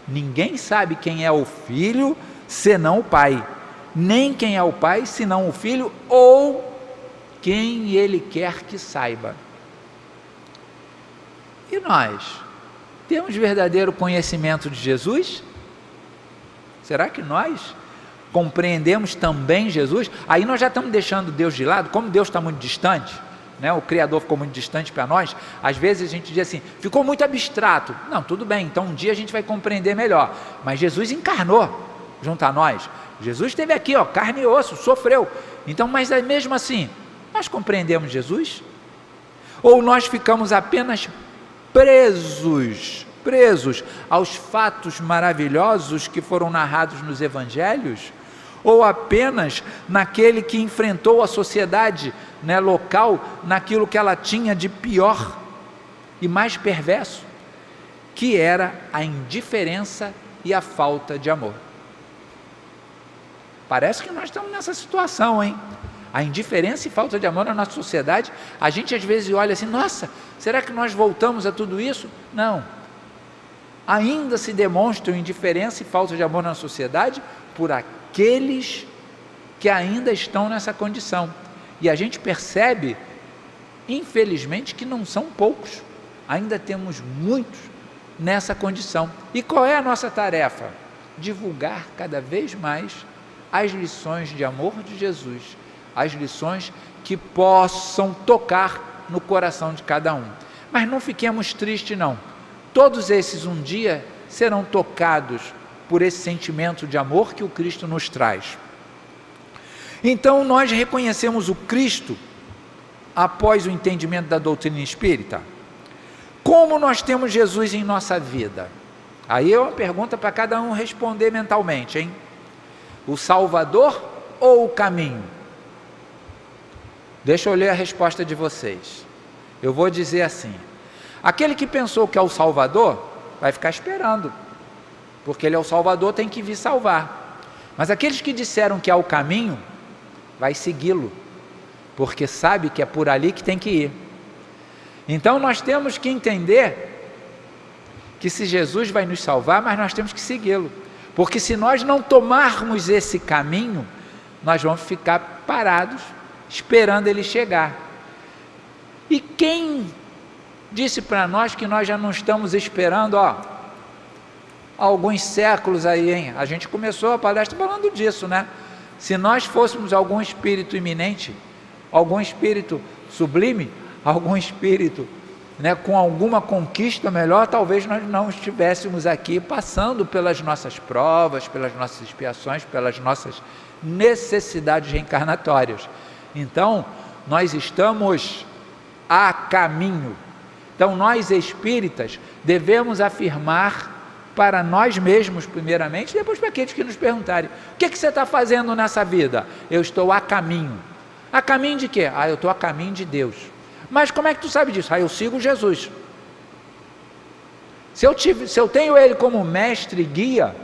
ninguém sabe quem é o Filho senão o Pai, nem quem é o Pai senão o Filho, ou quem Ele quer que saiba. E nós temos verdadeiro conhecimento de Jesus? Será que nós compreendemos também Jesus? Aí nós já estamos deixando Deus de lado. Como Deus está muito distante, né? O Criador ficou muito distante para nós, às vezes a gente diz assim: ficou muito abstrato. Não, tudo bem, então um dia a gente vai compreender melhor. Mas Jesus encarnou junto a nós. Jesus esteve aqui, ó, carne e osso, sofreu. Então, mas mesmo assim, nós compreendemos Jesus? Ou nós ficamos apenas presos aos fatos maravilhosos que foram narrados nos evangelhos? Ou apenas naquele que enfrentou a sociedade, né, local, naquilo que ela tinha de pior e mais perverso, que era a indiferença e a falta de amor? Parece que nós estamos nessa situação, hein? A indiferença e falta de amor na nossa sociedade. A gente às vezes olha assim: nossa, será que nós voltamos a tudo isso? Não. Ainda se demonstram indiferença e falta de amor na sociedade por aqueles que ainda estão nessa condição. E a gente percebe, infelizmente, que não são poucos. Ainda temos muitos nessa condição. E qual é a nossa tarefa? Divulgar cada vez mais as lições de amor de Jesus, as lições que possam tocar no coração de cada um. Mas não fiquemos tristes, não. Todos esses um dia serão tocados por esse sentimento de amor que o Cristo nos traz. Então nós reconhecemos o Cristo após o entendimento da doutrina espírita. Como nós temos Jesus em nossa vida? Aí é uma pergunta para cada um responder mentalmente, hein? O Salvador ou o caminho? Deixa eu ler a resposta de vocês. Eu vou dizer assim: aquele que pensou que é o Salvador, vai ficar esperando, porque ele é o Salvador, tem que vir salvar. Mas aqueles que disseram que é o caminho, vai segui-lo, porque sabe que é por ali que tem que ir. Então nós temos que entender que se Jesus vai nos salvar, mas nós temos que segui-lo, porque se nós não tomarmos esse caminho, nós vamos ficar parados, esperando ele chegar. E quem disse para nós que nós já não estamos esperando, há alguns séculos aí, hein? A gente começou a palestra falando disso, né? Se nós fôssemos algum espírito iminente, algum espírito sublime, algum espírito, né, com alguma conquista melhor, talvez nós não estivéssemos aqui passando pelas nossas provas, pelas nossas expiações, pelas nossas necessidades reencarnatórias. Então, nós estamos a caminho. Então, nós espíritas devemos afirmar para nós mesmos, primeiramente, e depois para aqueles que nos perguntarem: o que você está fazendo nessa vida? Eu estou a caminho. A caminho de quê? Eu estou a caminho de Deus. Mas como é que tu sabe disso? Eu sigo Jesus. Se eu tenho Ele como mestre e guia,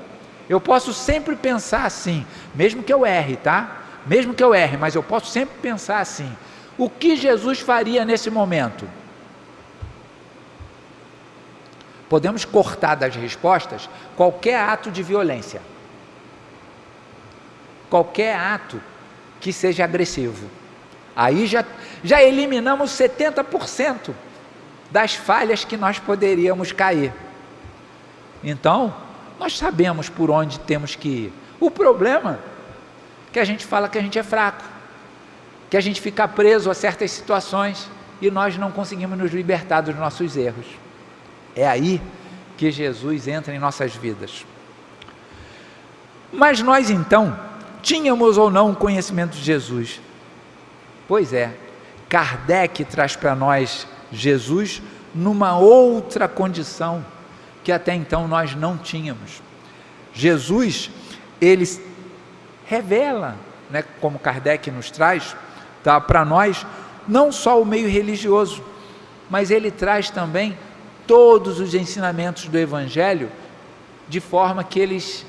eu posso sempre pensar assim, mesmo que eu erre, tá? Mesmo que eu erre, mas eu posso sempre pensar assim: o que Jesus faria nesse momento? Podemos cortar das respostas qualquer ato de violência, qualquer ato que seja agressivo. Aí já eliminamos 70% das falhas que nós poderíamos cair. Então, nós sabemos por onde temos que ir. O problema é que a gente fala que a gente é fraco, que a gente fica preso a certas situações e nós não conseguimos nos libertar dos nossos erros. É aí que Jesus entra em nossas vidas. Mas nós então, tínhamos ou não o conhecimento de Jesus? Pois é, Kardec traz para nós Jesus numa outra condição que até então nós não tínhamos. Jesus, ele revela, né, como Kardec nos traz, tá, para nós, não só o meio religioso, mas ele traz também todos os ensinamentos do Evangelho, de forma que eles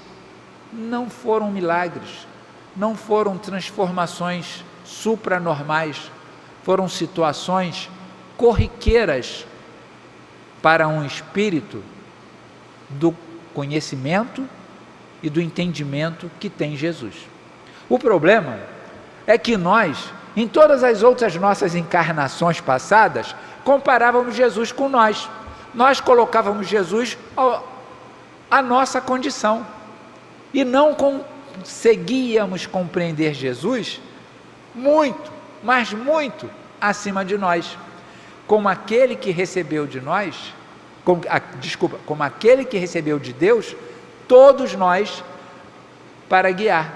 não foram milagres, não foram transformações supranormais, foram situações corriqueiras para um espírito do conhecimento e do entendimento que tem Jesus. O problema é que nós, em todas as outras nossas encarnações passadas, comparávamos Jesus com nós. Nós colocávamos Jesus à nossa condição e não conseguíamos compreender Jesus muito, mas muito acima de nós, como aquele que recebeu de nós, como aquele que recebeu de Deus todos nós para guiar.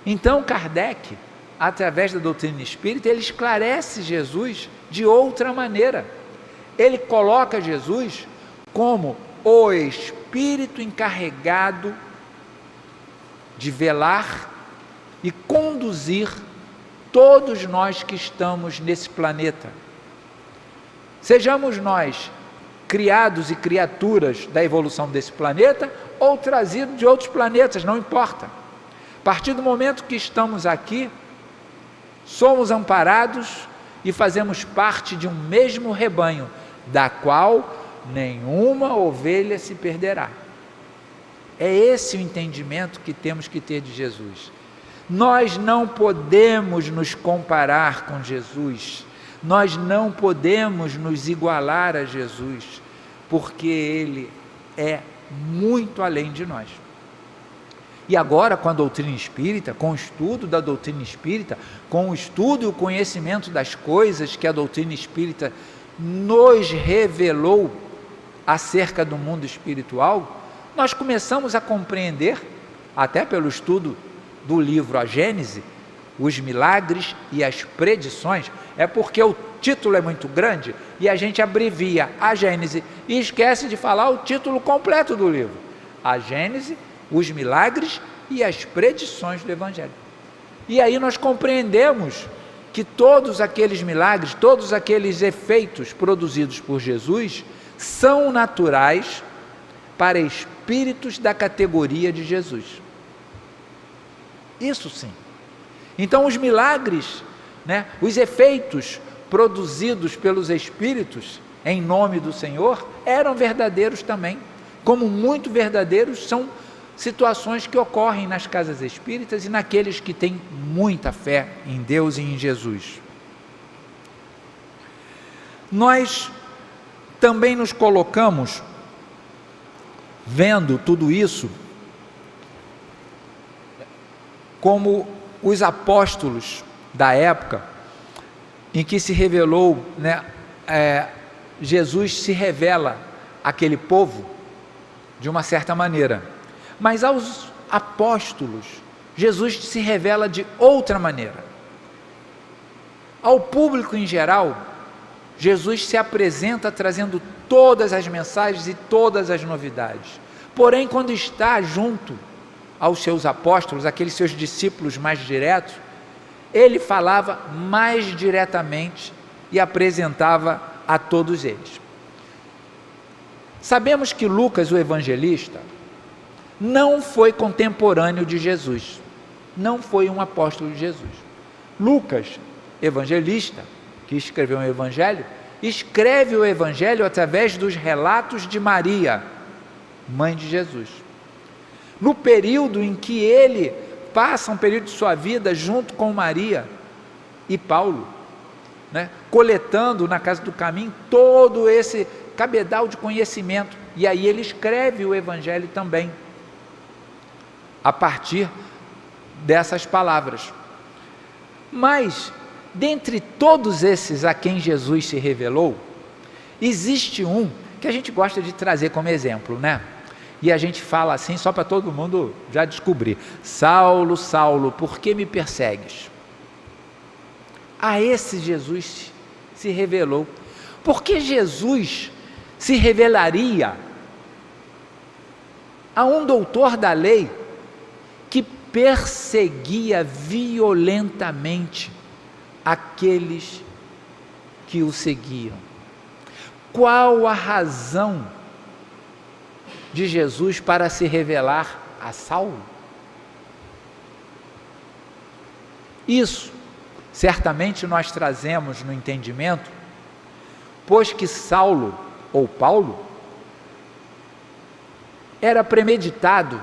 Então Kardec, através da doutrina espírita, ele esclarece Jesus de outra maneira. Ele coloca Jesus como o espírito encarregado de velar e conduzir todos nós que estamos nesse planeta. Sejamos nós criados e criaturas da evolução desse planeta ou trazidos de outros planetas, não importa. A partir do momento que estamos aqui, somos amparados e fazemos parte de um mesmo rebanho, da qual nenhuma ovelha se perderá. É esse o entendimento que temos que ter de Jesus. Nós não podemos nos comparar com Jesus, nós não podemos nos igualar a Jesus, porque Ele é muito além de nós. E agora, com a doutrina espírita, com o estudo da doutrina espírita, com o estudo e o conhecimento das coisas que a doutrina espírita nos revelou acerca do mundo espiritual, nós começamos a compreender, até pelo estudo do livro A Gênese, os milagres e as predições. É porque o título é muito grande e a gente abrevia a Gênese e esquece de falar o título completo do livro: A Gênese, os milagres e as predições do Evangelho. E aí nós compreendemos que todos aqueles milagres, todos aqueles efeitos produzidos por Jesus são naturais para espíritos da categoria de Jesus. Isso sim. Então os milagres, né, os efeitos produzidos pelos espíritos em nome do Senhor eram verdadeiros também, como muito verdadeiros são situações que ocorrem nas casas espíritas e naqueles que têm muita fé em Deus e em Jesus. Nós também nos colocamos, vendo tudo isso, como os apóstolos da época em que se revelou, né, Jesus se revela àquele povo de uma certa maneira, mas aos apóstolos Jesus se revela de outra maneira. Ao público em geral, Jesus se apresenta trazendo todas as mensagens e todas as novidades. Porém, quando está junto aos seus apóstolos, aqueles seus discípulos mais diretos, ele falava mais diretamente e apresentava a todos eles. Sabemos que Lucas, o evangelista, não foi contemporâneo de Jesus, não foi um apóstolo de Jesus. Lucas, evangelista, que escreveu um evangelho, escreve o evangelho através dos relatos de Maria, mãe de Jesus. No período em que ele passa um período de sua vida junto com Maria e Paulo, né, coletando na casa do caminho todo esse cabedal de conhecimento, e aí ele escreve o evangelho também, a partir dessas palavras. Mas, dentre todos esses a quem Jesus se revelou, existe um que a gente gosta de trazer como exemplo, né? E a gente fala assim só para todo mundo já descobrir: Saulo, Saulo, por que me persegues? A esse Jesus se revelou. Porque Jesus se revelaria a um doutor da lei que perseguia violentamente aqueles que o seguiam. Qual a razão de Jesus para se revelar a Saulo? Isso, certamente nós trazemos no entendimento, pois que Saulo, ou Paulo, era premeditado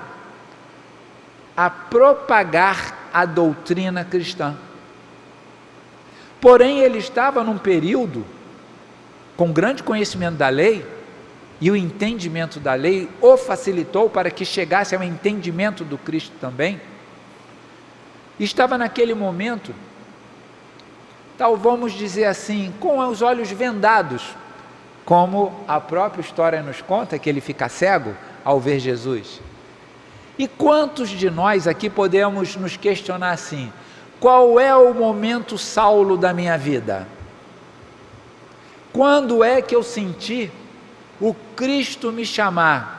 a propagar a doutrina cristã. Porém, ele estava num período com grande conhecimento da lei, e o entendimento da lei o facilitou para que chegasse ao entendimento do Cristo também. Estava naquele momento, vamos dizer assim, com os olhos vendados, como a própria história nos conta, que ele fica cego ao ver Jesus. E quantos de nós aqui podemos nos questionar assim: qual é o momento Saulo da minha vida? Quando é que eu senti o Cristo me chamar?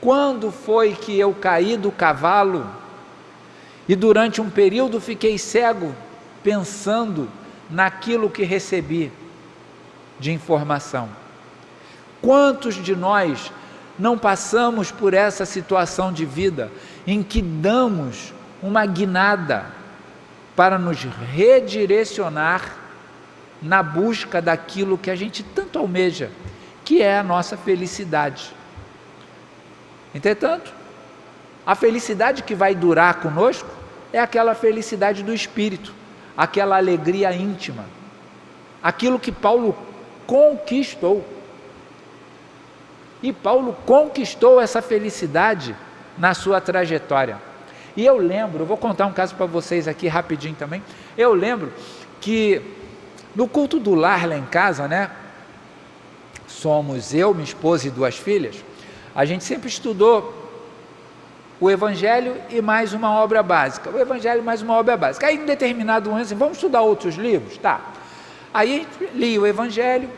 Quando foi que eu caí do cavalo e durante um período fiquei cego, pensando naquilo que recebi de informação? Quantos de nós não passamos por essa situação de vida em que damos uma guinada para nos redirecionar na busca daquilo que a gente tanto almeja, que é a nossa felicidade? Entretanto, a felicidade que vai durar conosco é aquela felicidade do espírito, aquela alegria íntima, aquilo que Paulo conquistou. E Paulo conquistou essa felicidade na sua trajetória. E eu lembro, eu vou contar um caso para vocês aqui rapidinho também. Eu lembro que no culto do lar lá em casa, né, somos eu, minha esposa e 2 filhas, a gente sempre estudou o Evangelho e mais uma obra básica, o Evangelho e mais uma obra básica. Aí em determinado momento, vamos estudar outros livros? Tá. Aí a gente lia o Evangelho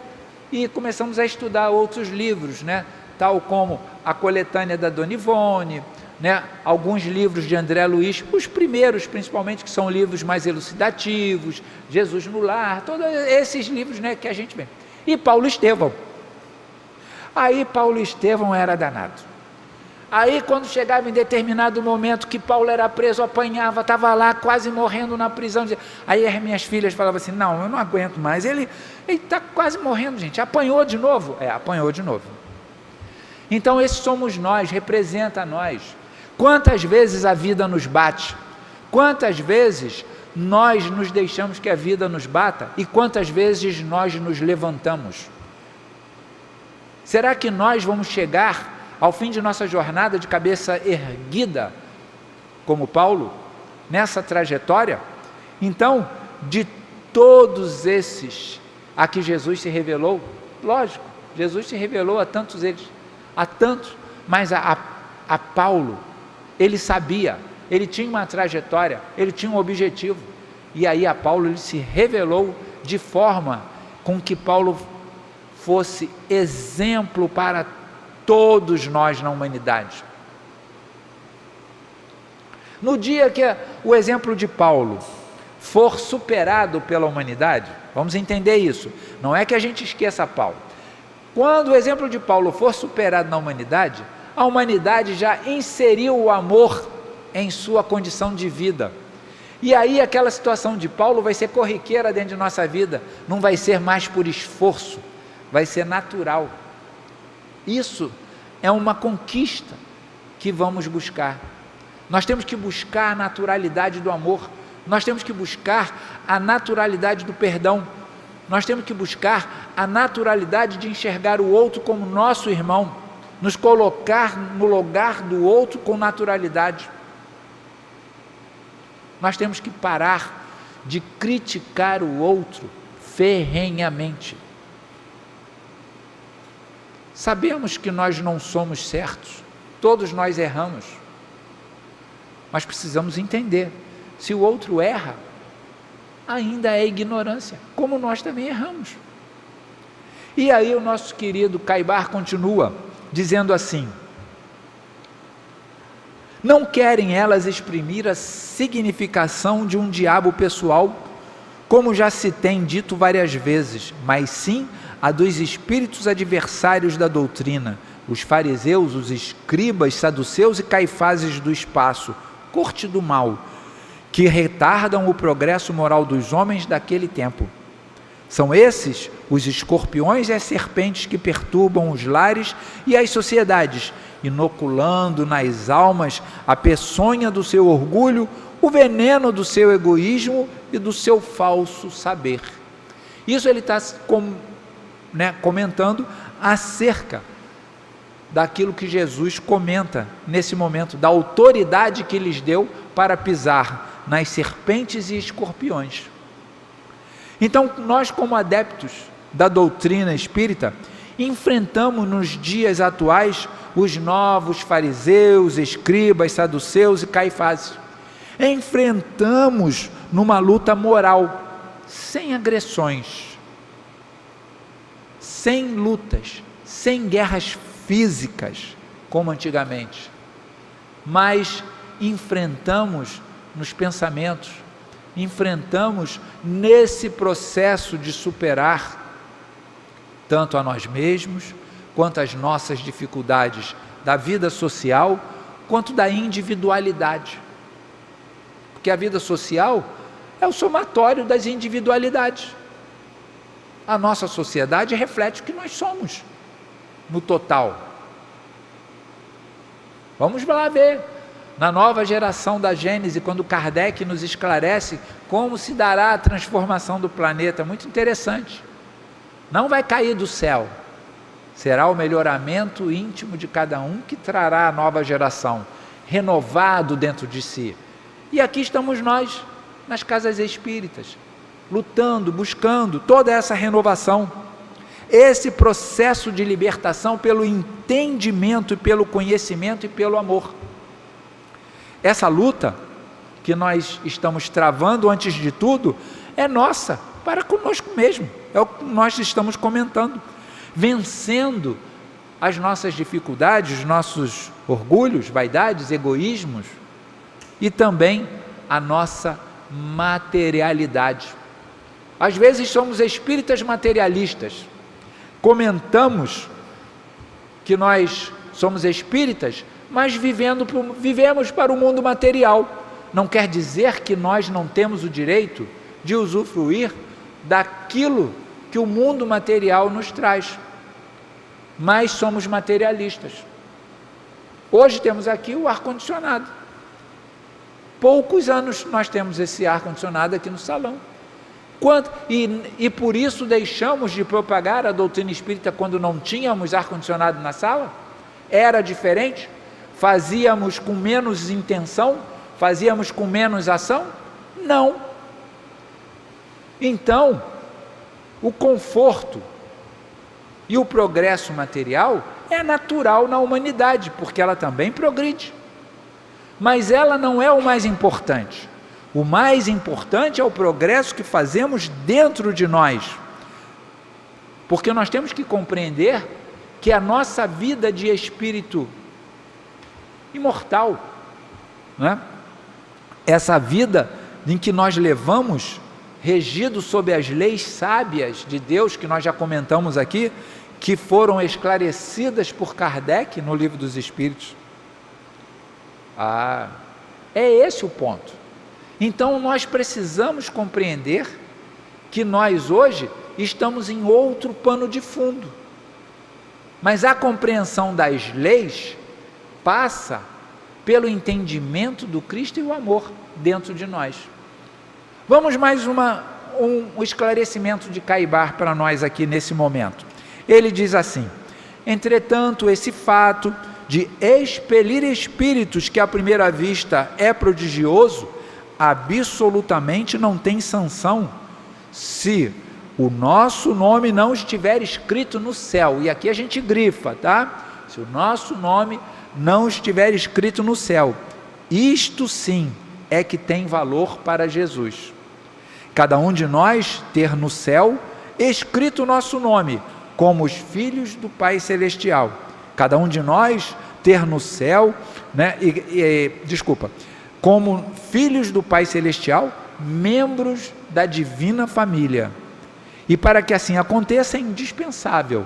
e começamos a estudar outros livros, né, tal como a coletânea da Dona Ivone, né, alguns livros de André Luiz, os primeiros principalmente, que são livros mais elucidativos, Jesus no Lar, todos esses livros, né, que a gente vê. E Paulo Estevão. Aí Paulo Estevão era danado. Aí quando chegava em determinado momento que Paulo era preso, apanhava, estava lá quase morrendo na prisão, aí as minhas filhas falavam assim: não, eu não aguento mais, ele está quase morrendo, gente, apanhou de novo? Apanhou de novo. Então esses somos nós, representa nós. Quantas vezes a vida nos bate? Quantas vezes nós nos deixamos que a vida nos bata? E quantas vezes nós nos levantamos? Será que nós vamos chegar ao fim de nossa jornada de cabeça erguida, como Paulo, nessa trajetória? Então, de todos esses a que Jesus se revelou, lógico, Jesus se revelou a tantos mas a Paulo, ele sabia, ele tinha uma trajetória, ele tinha um objetivo, e aí a Paulo ele se revelou de forma com que Paulo fosse exemplo para todos nós na humanidade. No dia que o exemplo de Paulo for superado pela humanidade, vamos entender isso, não é que a gente esqueça Paulo. Quando o exemplo de Paulo for superado na humanidade, a humanidade já inseriu o amor em sua condição de vida. E aí aquela situação de Paulo vai ser corriqueira dentro de nossa vida, não vai ser mais por esforço, vai ser natural. Isso é uma conquista que vamos buscar. Nós temos que buscar a naturalidade do amor, nós temos que buscar a naturalidade do perdão, nós temos que buscar a naturalidade de enxergar o outro como nosso irmão, nos colocar no lugar do outro com naturalidade. Nós temos que parar de criticar o outro ferrenhamente. Sabemos que nós não somos certos, todos nós erramos, mas precisamos entender, se o outro erra, ainda é ignorância, como nós também erramos. E aí o nosso querido Caibar continua, dizendo assim: Não querem elas exprimir a significação de um diabo pessoal, como já se tem dito várias vezes, mas sim a dos espíritos adversários da doutrina, os fariseus, os escribas, saduceus e caifases do espaço, corte do mal, que retardam o progresso moral dos homens daquele tempo. São esses os escorpiões e as serpentes que perturbam os lares e as sociedades, inoculando nas almas a peçonha do seu orgulho, o veneno do seu egoísmo e do seu falso saber. Isso ele está comentando acerca daquilo que Jesus comenta nesse momento, da autoridade que lhes deu para pisar nas serpentes e escorpiões. Então, nós como adeptos da doutrina espírita, enfrentamos nos dias atuais os novos fariseus, escribas, saduceus e caifases. Enfrentamos numa luta moral, sem agressões, sem lutas, sem guerras físicas, como antigamente, mas enfrentamos nos pensamentos, enfrentamos nesse processo de superar tanto a nós mesmos, quanto as nossas dificuldades da vida social, quanto da individualidade. Porque a vida social é o somatório das individualidades. A nossa sociedade reflete o que nós somos, no total. Vamos lá ver, na nova geração da Gênese, quando Kardec nos esclarece como se dará a transformação do planeta, muito interessante. Não vai cair do céu, será o melhoramento íntimo de cada um que trará a nova geração, renovado dentro de si. E aqui estamos nós, nas casas espíritas, lutando, buscando toda essa renovação, esse processo de libertação pelo entendimento, pelo conhecimento e pelo amor. Essa luta que nós estamos travando, antes de tudo, é nossa, para conosco mesmo, é o que nós estamos comentando, vencendo as nossas dificuldades, os nossos orgulhos, vaidades, egoísmos, e também a nossa materialidade. Às vezes somos espíritas materialistas, comentamos que nós somos espíritas, mas vivemos para o mundo material. Não quer dizer que nós não temos o direito de usufruir daquilo que o mundo material nos traz, mas somos materialistas. Hoje temos aqui o ar-condicionado. Poucos anos nós temos esse ar-condicionado aqui no salão. E por isso deixamos de propagar a doutrina espírita quando não tínhamos ar-condicionado na sala? Era diferente? Fazíamos com menos intenção? Fazíamos com menos ação? Não. Então, o conforto e o progresso material é natural na humanidade, porque ela também progride. Mas ela não é o mais importante. O mais importante é o progresso que fazemos dentro de nós. Porque nós temos que compreender que a nossa vida de espírito imortal, né? Essa vida em que nós levamos, regido sob as leis sábias de Deus, que nós já comentamos aqui, que foram esclarecidas por Kardec no Livro dos Espíritos. É esse o ponto. Então nós precisamos compreender que nós hoje estamos em outro pano de fundo, mas a compreensão das leis passa pelo entendimento do Cristo e o amor dentro de nós. Vamos mais um esclarecimento de Caibar para nós aqui nesse momento. Ele diz assim: entretanto, esse fato de expelir espíritos, que à primeira vista é prodigioso, absolutamente não tem sanção se o nosso nome não estiver escrito no céu. E aqui a gente grifa, tá? Se o nosso nome não estiver escrito no céu, isto sim é que tem valor para Jesus. Cada um de nós ter no céu escrito o nosso nome como os filhos do Pai Celestial. Cada um de nós ter no céu, né? Como filhos do Pai Celestial, membros da divina família. E para que assim aconteça, é indispensável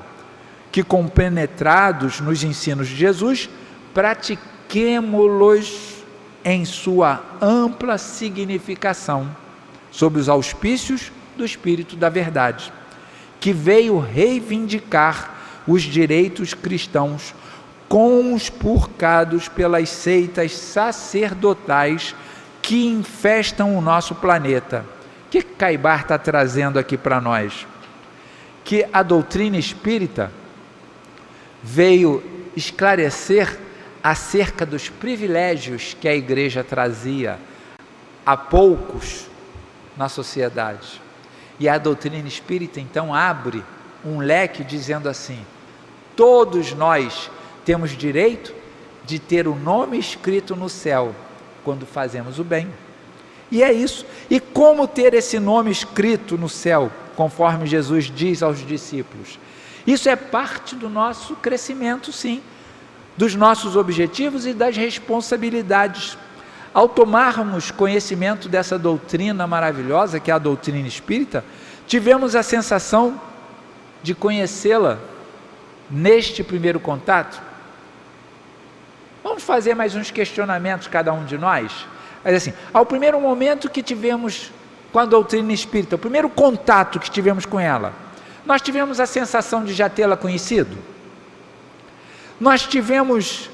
que, compenetrados nos ensinos de Jesus, pratiquemo-los em sua ampla significação, sob os auspícios do Espírito da Verdade, que veio reivindicar os direitos cristãos conspurcados pelas seitas sacerdotais que infestam o nosso planeta. O que Caibar está trazendo aqui para nós? Que a doutrina espírita veio esclarecer acerca dos privilégios que a igreja trazia a poucos na sociedade. E a doutrina espírita então abre um leque dizendo assim: todos nós temos direito de ter o nome escrito no céu quando fazemos o bem. E é isso. E como ter esse nome escrito no céu, conforme Jesus diz aos discípulos? Isso é parte do nosso crescimento, sim, dos nossos objetivos e das responsabilidades. Ao tomarmos conhecimento dessa doutrina maravilhosa, que é a doutrina espírita, tivemos a sensação de conhecê-la neste primeiro contato. Vamos fazer mais uns questionamentos, cada um de nós? Mas assim, ao primeiro momento que tivemos com a doutrina espírita, o primeiro contato que tivemos com ela, nós tivemos a sensação de já tê-la conhecido? Nós tivemos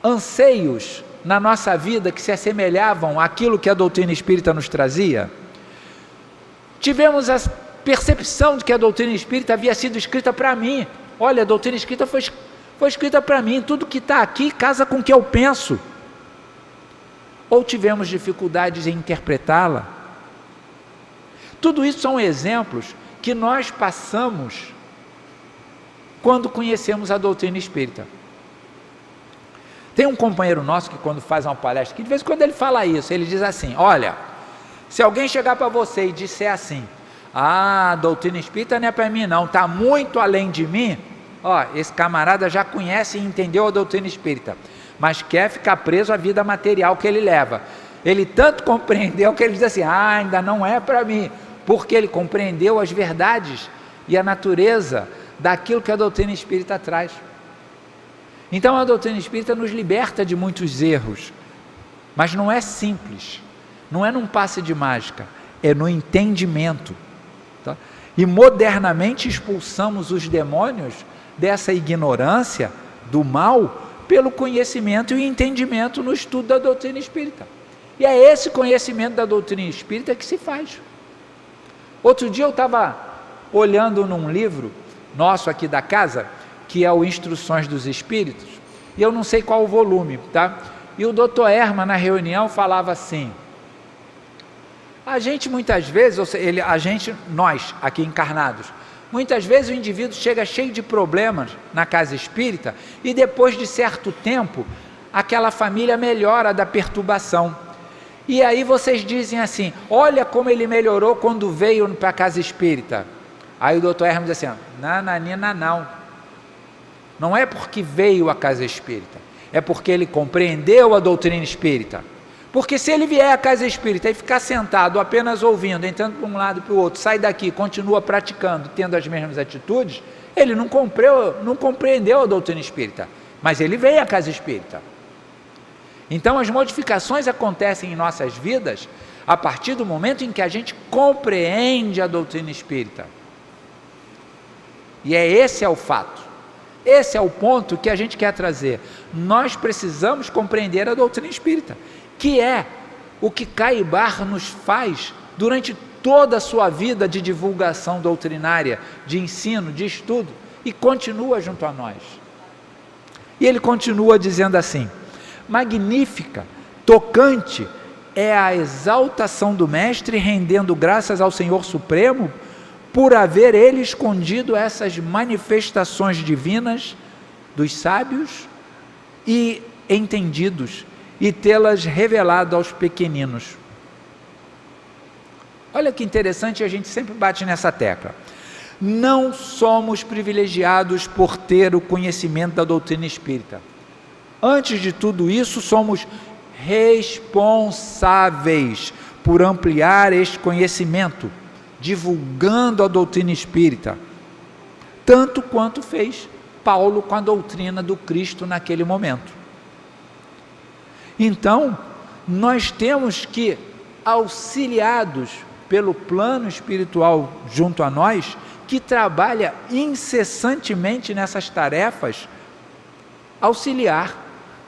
anseios na nossa vida que se assemelhavam àquilo que a doutrina espírita nos trazia? Tivemos a percepção de que a doutrina espírita havia sido escrita para mim. Olha, a doutrina espírita foi escrita para mim, tudo que está aqui casa com o que eu penso. Ou tivemos dificuldades em interpretá-la? Tudo isso são exemplos que nós passamos quando conhecemos a doutrina espírita. Tem um companheiro nosso que, quando faz uma palestra, que de vez em quando ele fala isso, ele diz assim: olha, se alguém chegar para você e disser assim: a doutrina espírita não é para mim não, está muito além de mim, ó, esse camarada já conhece e entendeu a doutrina espírita, mas quer ficar preso à vida material que ele leva. Ele tanto compreendeu que ele diz assim: ainda não é para mim, porque ele compreendeu as verdades e a natureza daquilo que a doutrina espírita traz. Então a doutrina espírita nos liberta de muitos erros, mas não é simples, não é num passe de mágica, é no entendimento, tá? E modernamente expulsamos os demônios dessa ignorância, do mal, pelo conhecimento e o entendimento no estudo da doutrina espírita. E é esse conhecimento da doutrina espírita que se faz. Outro dia eu estava olhando num livro nosso aqui da casa, que é o Instruções dos Espíritos, e eu não sei qual o volume, tá? E o Dr. Herman, na reunião, falava assim: a gente muitas vezes, nós aqui encarnados, muitas vezes o indivíduo chega cheio de problemas na casa espírita, e depois de certo tempo, aquela família melhora da perturbação. E aí vocês dizem assim: olha como ele melhorou quando veio para a casa espírita. Aí o doutor Hermes diz assim: nananina, não é porque veio à casa espírita, é porque ele compreendeu a doutrina espírita. Porque se ele vier à casa espírita e ficar sentado apenas ouvindo, entrando para um lado e para o outro, sai daqui, continua praticando, tendo as mesmas atitudes, ele não compreendeu a doutrina espírita, mas ele veio à casa espírita. Então as modificações acontecem em nossas vidas a partir do momento em que a gente compreende a doutrina espírita. E esse é o fato, esse é o ponto que a gente quer trazer. Nós precisamos compreender a doutrina espírita, que é o que Caibar nos faz durante toda a sua vida de divulgação doutrinária, de ensino, de estudo, e continua junto a nós. E ele continua dizendo assim: magnífica, tocante é a exaltação do Mestre, rendendo graças ao Senhor Supremo por haver ele escondido essas manifestações divinas dos sábios e entendidos, e tê-las revelado aos pequeninos. Olha que interessante, a gente sempre bate nessa tecla. Não somos privilegiados por ter o conhecimento da doutrina espírita. Antes de tudo isso, somos responsáveis por ampliar este conhecimento, divulgando a doutrina espírita, tanto quanto fez Paulo com a doutrina do Cristo naquele momento. Então, nós temos que, auxiliados pelo plano espiritual junto a nós, que trabalha incessantemente nessas tarefas, auxiliar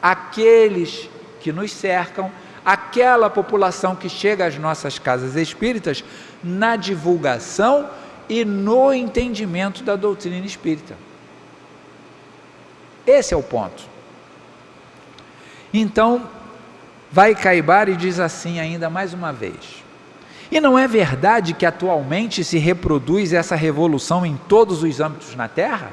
aqueles que nos cercam, aquela população que chega às nossas casas espíritas, na divulgação e no entendimento da doutrina espírita. Esse é o ponto. Então, vai Caibar e diz assim ainda mais uma vez: e não é verdade que atualmente se reproduz essa revolução em todos os âmbitos na Terra?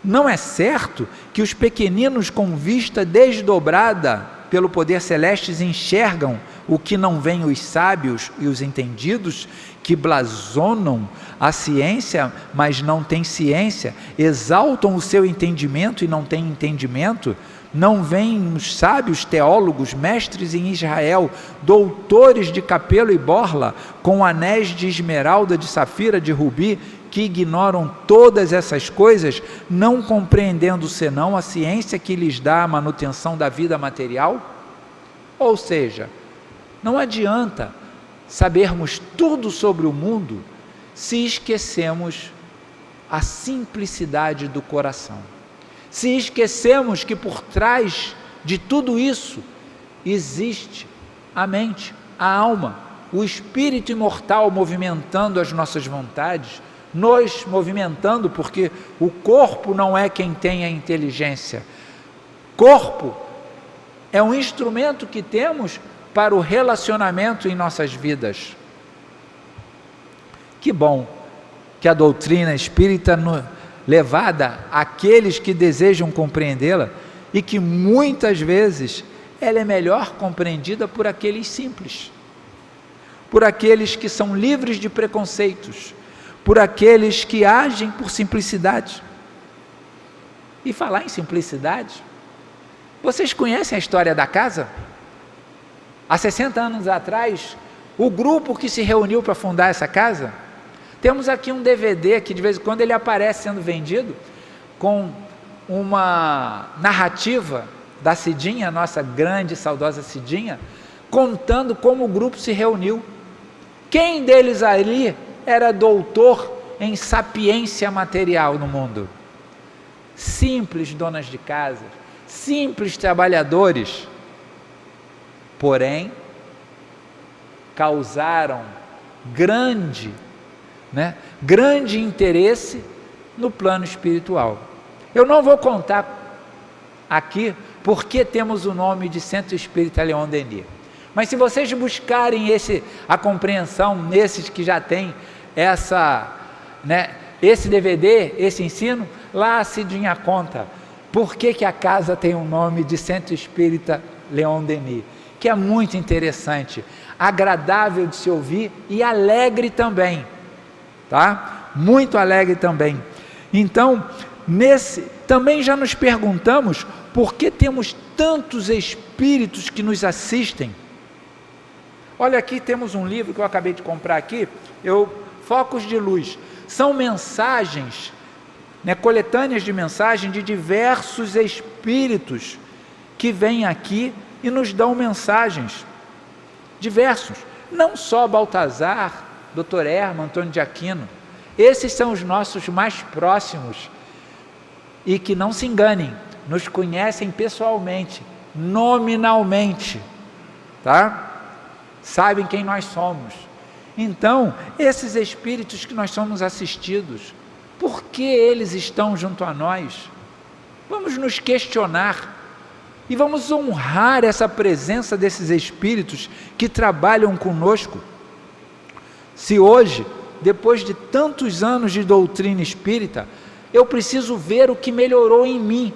Não é certo que os pequeninos com vista desdobrada pelo poder celeste enxergam o que não veem os sábios e os entendidos, que blasonam a ciência, mas não têm ciência, exaltam o seu entendimento e não têm entendimento? Não veem os sábios teólogos, mestres em Israel, doutores de capelo e borla, com anéis de esmeralda, de safira, de rubi, que ignoram todas essas coisas, não compreendendo senão a ciência que lhes dá a manutenção da vida material? Ou seja, não adianta sabermos tudo sobre o mundo se esquecemos a simplicidade do coração. Se esquecemos que por trás de tudo isso existe a mente, a alma, o espírito imortal movimentando as nossas vontades, nos movimentando, porque o corpo não é quem tem a inteligência. Corpo é um instrumento que temos para o relacionamento em nossas vidas. Que bom que a doutrina espírita levada àqueles que desejam compreendê-la, e que muitas vezes ela é melhor compreendida por aqueles simples, por aqueles que são livres de preconceitos, por aqueles que agem por simplicidade. E falar em simplicidade, vocês conhecem a história da casa? Há 60 anos atrás, o grupo que se reuniu para fundar essa casa, temos aqui um DVD que de vez em quando ele aparece sendo vendido, com uma narrativa da Cidinha, nossa grande e saudosa Cidinha, contando como o grupo se reuniu. Quem deles ali era doutor em sapiência material no mundo? Simples donas de casa, simples trabalhadores, porém causaram grande interesse no plano espiritual. Eu não vou contar aqui porque temos o nome de Centro Espírita Leon Denis, mas se vocês buscarem a compreensão nesses que já tem esse DVD, esse ensino, lá a Cidinha conta por que a casa tem o nome de Centro Espírita Leon Denis, que é muito interessante, agradável de se ouvir e alegre também. Tá? Muito alegre também. Então, também já nos perguntamos por que temos tantos espíritos que nos assistem. Olha, aqui temos um livro que eu acabei de comprar aqui, Focos de Luz. São mensagens, coletâneas de mensagem de diversos espíritos que vêm aqui e nos dão mensagens diversos, não só Baltazar, Dr. Herman, Antônio de Aquino, esses são os nossos mais próximos, e que não se enganem, nos conhecem pessoalmente, nominalmente, tá? Sabem quem nós somos. Então, esses espíritos que nós somos assistidos, por que eles estão junto a nós? Vamos nos questionar e vamos honrar essa presença desses espíritos que trabalham conosco. Se hoje, depois de tantos anos de doutrina espírita, eu preciso ver o que melhorou em mim,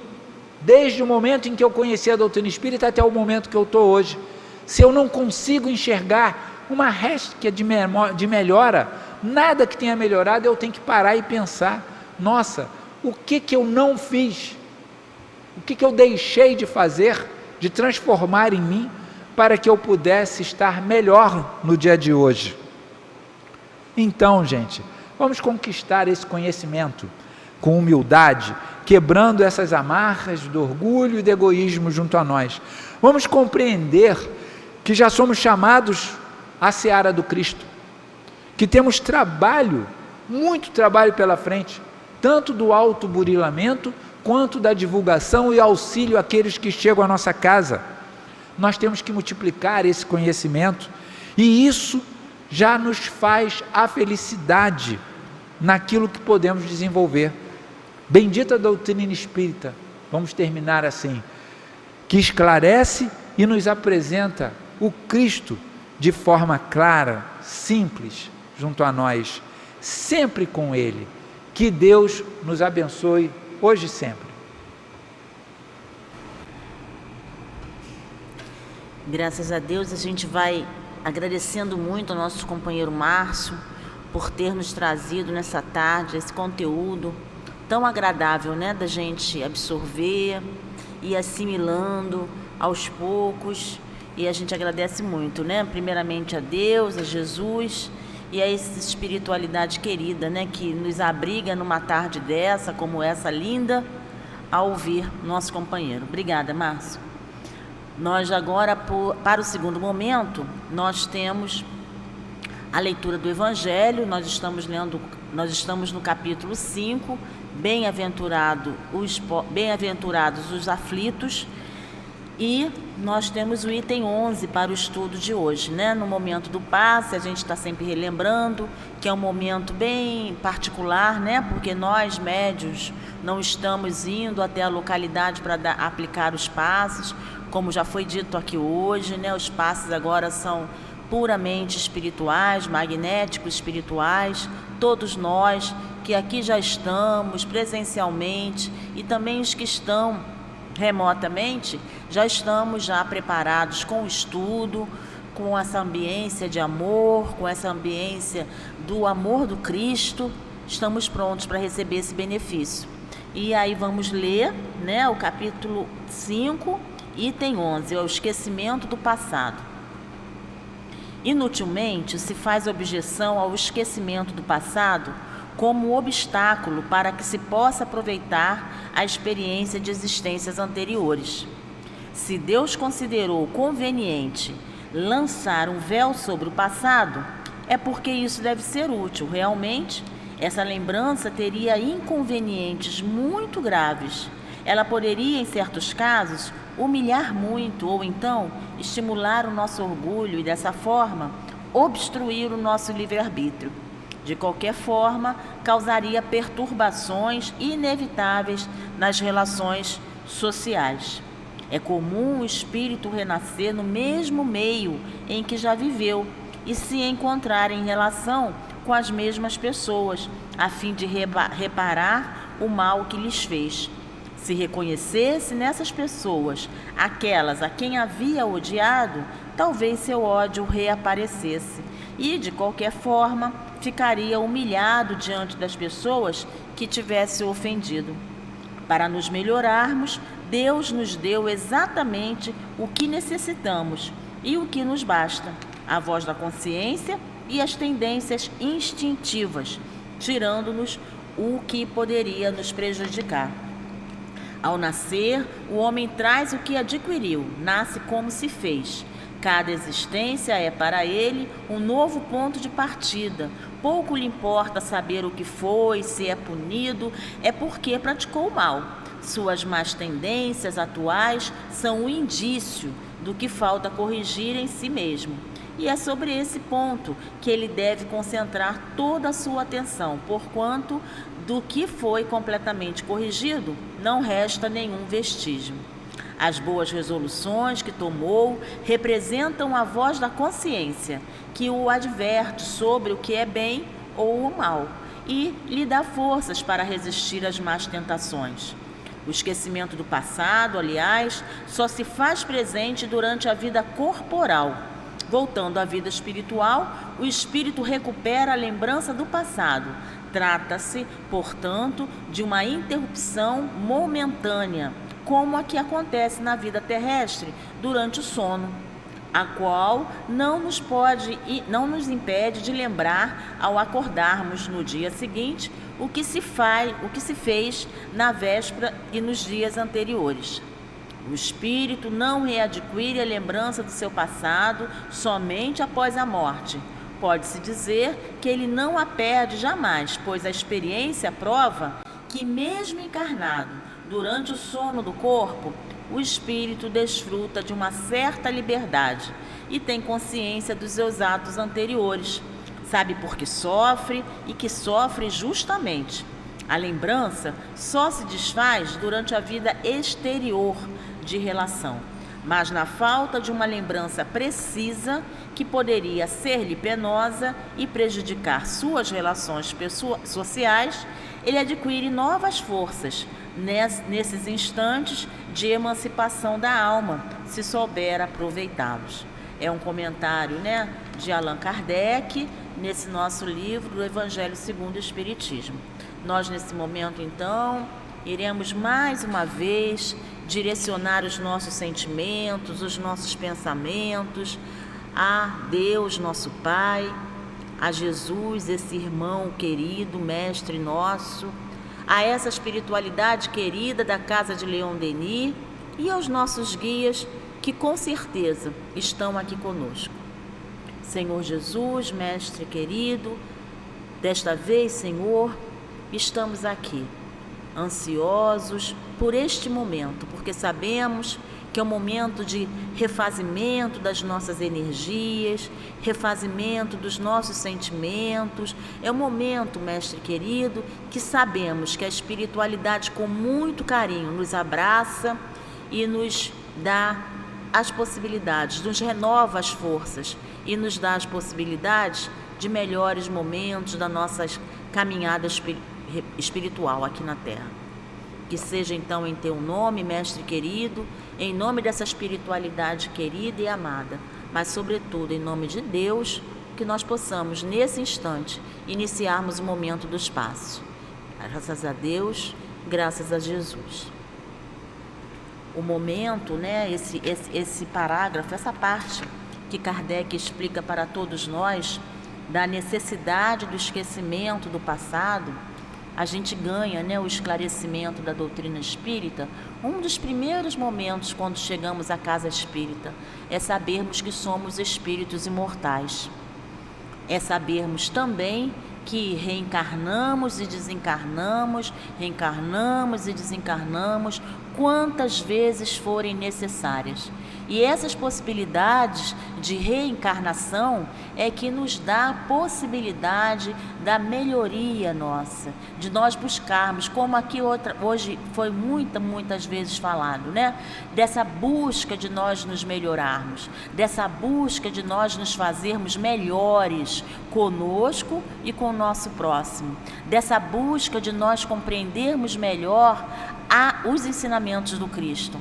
desde o momento em que eu conheci a doutrina espírita até o momento que eu estou hoje, se eu não consigo enxergar uma réstia de melhora nada que tenha melhorado, eu tenho que parar e pensar, nossa, o que eu não fiz? O que eu deixei de fazer, de transformar em mim, para que eu pudesse estar melhor no dia de hoje? Então, gente, vamos conquistar esse conhecimento com humildade, quebrando essas amarras do orgulho e do egoísmo junto a nós. Vamos compreender que já somos chamados à seara do Cristo, que temos trabalho, muito trabalho pela frente, tanto do autoburilamento, quanto da divulgação e auxílio àqueles que chegam à nossa casa. Nós temos que multiplicar esse conhecimento, e isso já nos faz a felicidade naquilo que podemos desenvolver. Bendita a doutrina espírita, vamos terminar assim, que esclarece e nos apresenta o Cristo de forma clara, simples, junto a nós, sempre com Ele. Que Deus nos abençoe hoje e sempre. Graças a Deus, a gente vai agradecendo muito ao nosso companheiro Márcio por ter nos trazido nessa tarde esse conteúdo tão agradável, né, da gente absorver e assimilando aos poucos, e a gente agradece muito, né, primeiramente a Deus, a Jesus e a essa espiritualidade querida, né, que nos abriga numa tarde dessa, como essa linda, a ouvir nosso companheiro. Obrigada, Márcio. Nós agora, para o segundo momento, nós temos a leitura do Evangelho. Nós estamos no capítulo 5, Bem-aventurados os aflitos, e nós temos o item 11 para o estudo de hoje, né? No momento do passe, a gente está sempre relembrando que é um momento bem particular, né? Porque nós, médios, não estamos indo até a localidade para aplicar os passes, como já foi dito aqui hoje, né? Os passes agora são puramente espirituais, magnéticos espirituais. Todos nós que aqui já estamos presencialmente, e também os que estão remotamente, já estamos preparados com o estudo, com essa ambiência de amor, com essa ambiência do amor do Cristo. Estamos prontos para receber esse benefício. E aí vamos ler, né, o capítulo 5, item 11, é o esquecimento do passado. Inutilmente se faz objeção ao esquecimento do passado como obstáculo para que se possa aproveitar a experiência de existências anteriores. Se Deus considerou conveniente lançar um véu sobre o passado, é porque isso deve ser útil. Realmente, essa lembrança teria inconvenientes muito graves. Ela poderia, em certos casos, humilhar muito, ou então estimular o nosso orgulho e, dessa forma, obstruir o nosso livre-arbítrio. De qualquer forma, causaria perturbações inevitáveis nas relações sociais. É comum o espírito renascer no mesmo meio em que já viveu e se encontrar em relação com as mesmas pessoas, a fim de reparar o mal que lhes fez. Se reconhecesse nessas pessoas aquelas a quem havia odiado, talvez seu ódio reaparecesse e, de qualquer forma, ficaria humilhado diante das pessoas que tivesse ofendido. Para nos melhorarmos, Deus nos deu exatamente o que necessitamos e o que nos basta: a voz da consciência e as tendências instintivas, tirando-nos o que poderia nos prejudicar. Ao nascer, o homem traz o que adquiriu, nasce como se fez. Cada existência é para ele um novo ponto de partida. Pouco lhe importa saber o que foi, se é punido, é porque praticou o mal. Suas más tendências atuais são um indício do que falta corrigir em si mesmo. E é sobre esse ponto que ele deve concentrar toda a sua atenção, porquanto do que foi completamente corrigido não resta nenhum vestígio. As boas resoluções que tomou representam a voz da consciência, que o adverte sobre o que é bem ou o mal e lhe dá forças para resistir às más tentações. O esquecimento do passado, aliás, só se faz presente durante a vida corporal. Voltando à vida espiritual, o espírito recupera a lembrança do passado. Trata-se, portanto, de uma interrupção momentânea, como a que acontece na vida terrestre durante o sono, a qual não nos impede de lembrar ao acordarmos no dia seguinte o que se fez na véspera e nos dias anteriores. O espírito não readquire a lembrança do seu passado somente após a morte. Pode-se dizer que ele não a perde jamais, pois a experiência prova que, mesmo encarnado durante o sono do corpo, o espírito desfruta de uma certa liberdade e tem consciência dos seus atos anteriores. Sabe por que sofre e que sofre justamente. A lembrança só se desfaz durante a vida exterior de relação, mas na falta de uma lembrança precisa, que poderia ser-lhe penosa e prejudicar suas relações sociais, ele adquire novas forças nesses instantes de emancipação da alma, se souber aproveitá-los. É um comentário, de Allan Kardec, nesse nosso livro do Evangelho segundo o Espiritismo. Nós, nesse momento, então, iremos mais uma vez direcionar os nossos sentimentos, os nossos pensamentos a Deus, nosso Pai, a Jesus, esse irmão querido, mestre nosso, a essa espiritualidade querida da casa de Leon Denis e aos nossos guias que com certeza estão aqui conosco. Senhor Jesus, mestre querido, desta vez, Senhor, estamos aqui, ansiosos por este momento, porque sabemos que é um momento de refazimento das nossas energias, refazimento dos nossos sentimentos. É um momento, mestre querido, que sabemos que a espiritualidade com muito carinho nos abraça e nos dá as possibilidades, nos renova as forças e nos dá as possibilidades de melhores momentos da nossa caminhada espiritual aqui na Terra. Que seja então em teu nome, mestre querido, em nome dessa espiritualidade querida e amada, mas sobretudo em nome de Deus, que nós possamos nesse instante iniciarmos o momento dos passos. Graças a Deus, graças a Jesus. O momento, esse parágrafo, essa parte que Kardec explica para todos nós da necessidade do esquecimento do passado, a gente ganha, o esclarecimento da doutrina espírita. Um dos primeiros momentos quando chegamos à casa espírita é sabermos que somos espíritos imortais. É sabermos também que reencarnamos e desencarnamos, quantas vezes forem necessárias. E essas possibilidades de reencarnação é que nos dá a possibilidade da melhoria nossa, de nós buscarmos, como aqui hoje foi muitas vezes falado, dessa busca de nós nos melhorarmos, dessa busca de nós nos fazermos melhores conosco e com o nosso próximo, dessa busca de nós compreendermos melhor os ensinamentos do Cristo.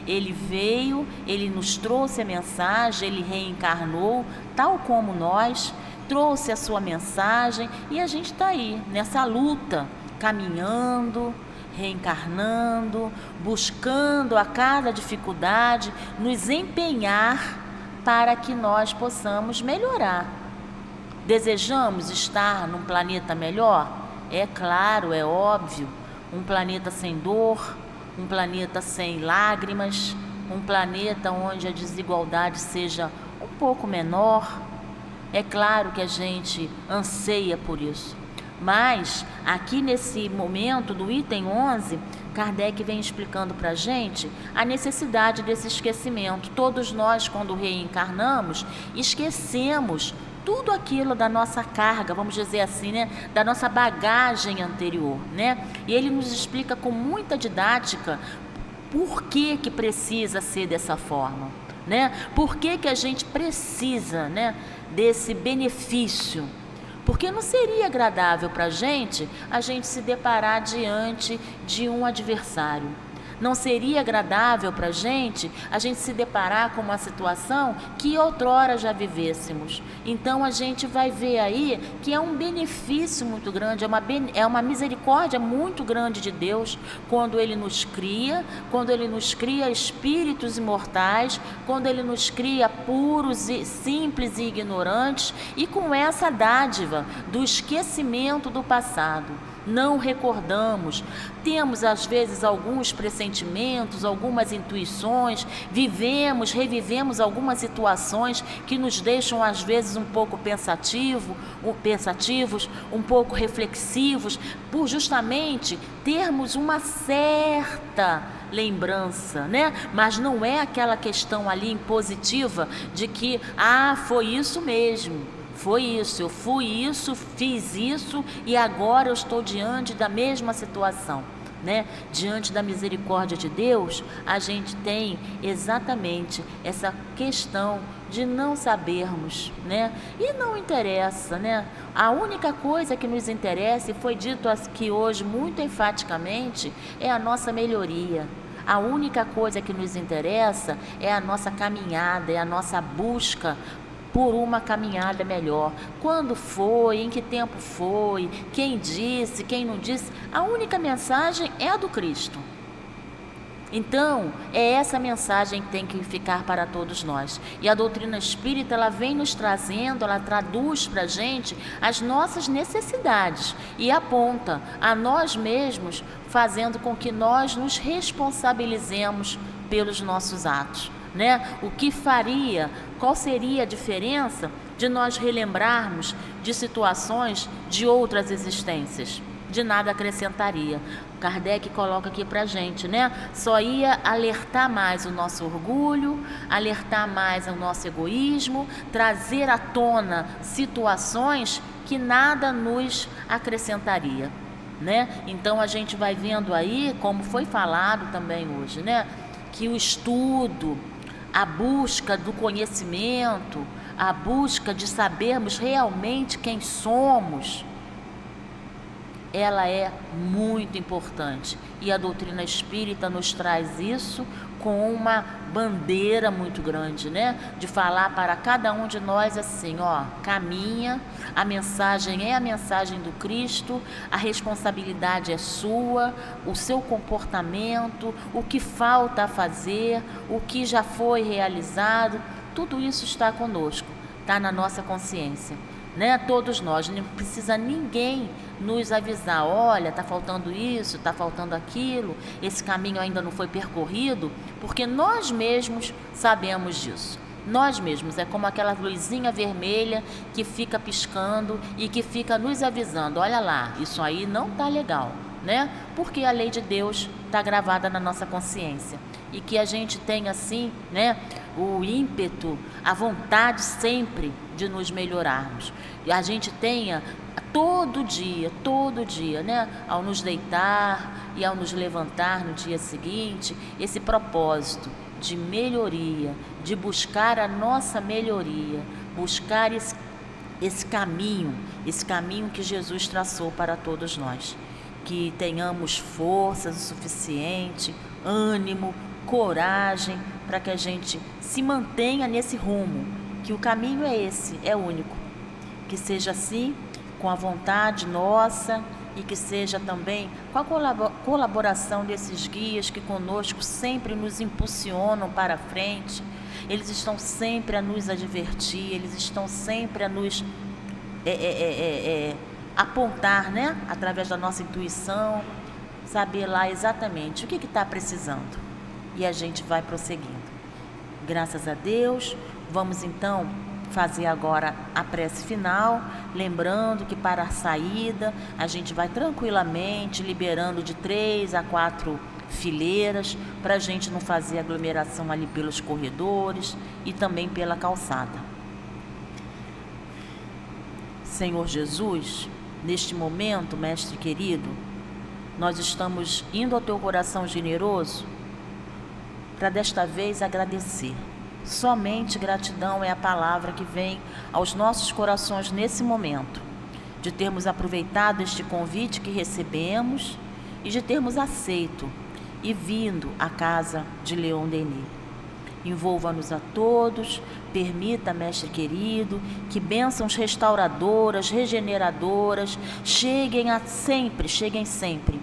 Ele veio, ele nos trouxe a mensagem, ele reencarnou, tal como nós, trouxe a sua mensagem e a gente está aí, nessa luta, caminhando, reencarnando, buscando a cada dificuldade, nos empenhar para que nós possamos melhorar. Desejamos estar num planeta melhor? É claro, é óbvio, um planeta sem dor, um planeta sem lágrimas, um planeta onde a desigualdade seja um pouco menor. É claro que a gente anseia por isso. Mas, aqui nesse momento do item 11, Kardec vem explicando para a gente a necessidade desse esquecimento. Todos nós, quando reencarnamos, esquecemos tudo aquilo da nossa carga, vamos dizer assim, da nossa bagagem anterior, E ele nos explica com muita didática por que precisa ser dessa forma, Por que a gente precisa, desse benefício? Porque não seria agradável para a gente se deparar diante de um adversário. Não seria agradável para a gente se deparar com uma situação que outrora já vivêssemos. Então a gente vai ver aí que é um benefício muito grande, é uma misericórdia muito grande de Deus quando Ele nos cria, espíritos imortais, quando Ele nos cria puros, e simples e ignorantes, e com essa dádiva do esquecimento do passado. Não recordamos, temos às vezes alguns pressentimentos, algumas intuições, revivemos algumas situações que nos deixam às vezes um pouco pensativos, um pouco reflexivos, por justamente termos uma certa lembrança, né? Mas não é aquela questão ali impositiva de que, foi isso mesmo. Foi isso, eu fui isso, fiz isso e agora eu estou diante da mesma situação, né? Diante da misericórdia de Deus, a gente tem exatamente essa questão de não sabermos, né? E não interessa, né? A única coisa que nos interessa, e foi dito aqui hoje muito enfaticamente, é a nossa melhoria. A única coisa que nos interessa é a nossa caminhada, é a nossa busca por uma caminhada melhor. Quando foi, em que tempo foi, quem disse, quem não disse, a única mensagem é a do Cristo. Então, é essa mensagem que tem que ficar para todos nós. E a doutrina espírita, ela vem nos trazendo, ela traduz para a gente as nossas necessidades e aponta a nós mesmos, fazendo com que nós nos responsabilizemos pelos nossos atos. Né? Qual seria a diferença de nós relembrarmos de situações de outras existências? De nada acrescentaria. Kardec coloca aqui pra gente, né? Só ia alertar mais o nosso orgulho, alertar mais o nosso egoísmo, trazer à tona situações que nada nos acrescentaria, né? Então a gente vai vendo aí, como foi falado também hoje, né? Que o estudo, a busca do conhecimento, a busca de sabermos realmente quem somos, ela é muito importante. E a doutrina espírita nos traz isso com uma bandeira muito grande, né? De falar para cada um de nós assim, caminha, a mensagem é a mensagem do Cristo, a responsabilidade é sua, o seu comportamento, o que falta a fazer, o que já foi realizado, tudo isso está conosco, está na nossa consciência, né? Todos nós, não precisa ninguém nos avisar, olha, está faltando isso, está faltando aquilo, esse caminho ainda não foi percorrido, porque nós mesmos sabemos disso. Nós mesmos, é como aquela luzinha vermelha que fica piscando e que fica nos avisando, olha lá, isso aí não está legal, né? Porque a lei de Deus está gravada na nossa consciência. E que a gente tenha assim, né, o ímpeto, a vontade sempre de nos melhorarmos. E a gente tenha todo dia, né, ao nos deitar e ao nos levantar no dia seguinte, esse propósito de melhoria, de buscar a nossa melhoria, buscar esse caminho que Jesus traçou para todos nós. Que tenhamos forças o suficiente, ânimo, coragem, para que a gente se mantenha nesse rumo, que o caminho é esse, é único. Que seja assim, com a vontade nossa, e que seja também com a colaboração desses guias que conosco sempre nos impulsionam para a frente. Eles estão sempre a nos advertir, eles estão sempre a nos apontar, né? Através da nossa intuição, saber lá exatamente o que está precisando. E a gente vai prosseguindo. Graças a Deus, vamos então fazer agora a prece final, lembrando que para a saída a gente vai tranquilamente liberando de 3 a 4 fileiras, para a gente não fazer aglomeração ali pelos corredores e também pela calçada. Senhor Jesus, neste momento, Mestre querido, nós estamos indo ao Teu coração generoso para desta vez agradecer. Somente gratidão é a palavra que vem aos nossos corações nesse momento, de termos aproveitado este convite que recebemos e de termos aceito e vindo à casa de Leon Denis. Envolva-nos a todos, permita, Mestre querido, que bênçãos restauradoras, regeneradoras cheguem sempre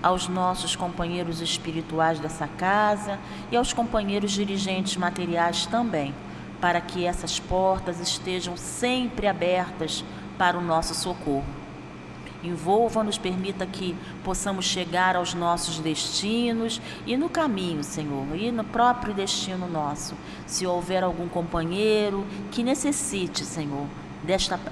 aos nossos companheiros espirituais dessa casa e aos companheiros dirigentes materiais também, para que essas portas estejam sempre abertas para o nosso socorro. Envolva-nos, permita que possamos chegar aos nossos destinos e no caminho, Senhor, e no próprio destino nosso. Se houver algum companheiro que necessite, Senhor,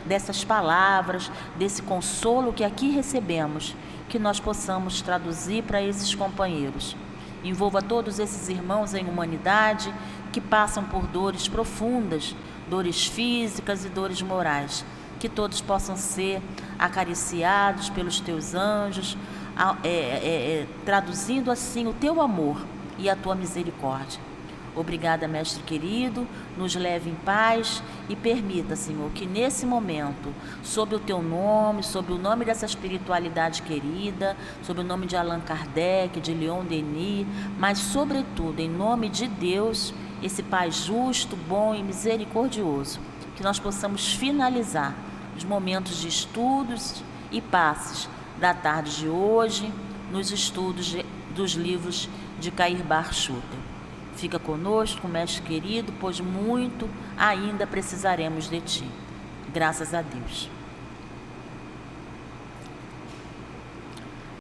dessas palavras, desse consolo que aqui recebemos, que nós possamos traduzir para esses companheiros. Envolva todos esses irmãos em humanidade que passam por dores profundas, dores físicas e dores morais. Que todos possam ser acariciados pelos teus anjos, traduzindo assim o teu amor e a tua misericórdia. Obrigada, Mestre querido, nos leve em paz e permita, Senhor, que nesse momento, sob o teu nome, sob o nome dessa espiritualidade querida, sob o nome de Allan Kardec, de Leon Denis, mas sobretudo em nome de Deus, esse Pai justo, bom e misericordioso, que nós possamos finalizar os momentos de estudos e passes da tarde de hoje nos estudos dos livros de Cair Bar Schutter. Fica conosco, Mestre querido, pois muito ainda precisaremos de Ti. Graças a Deus.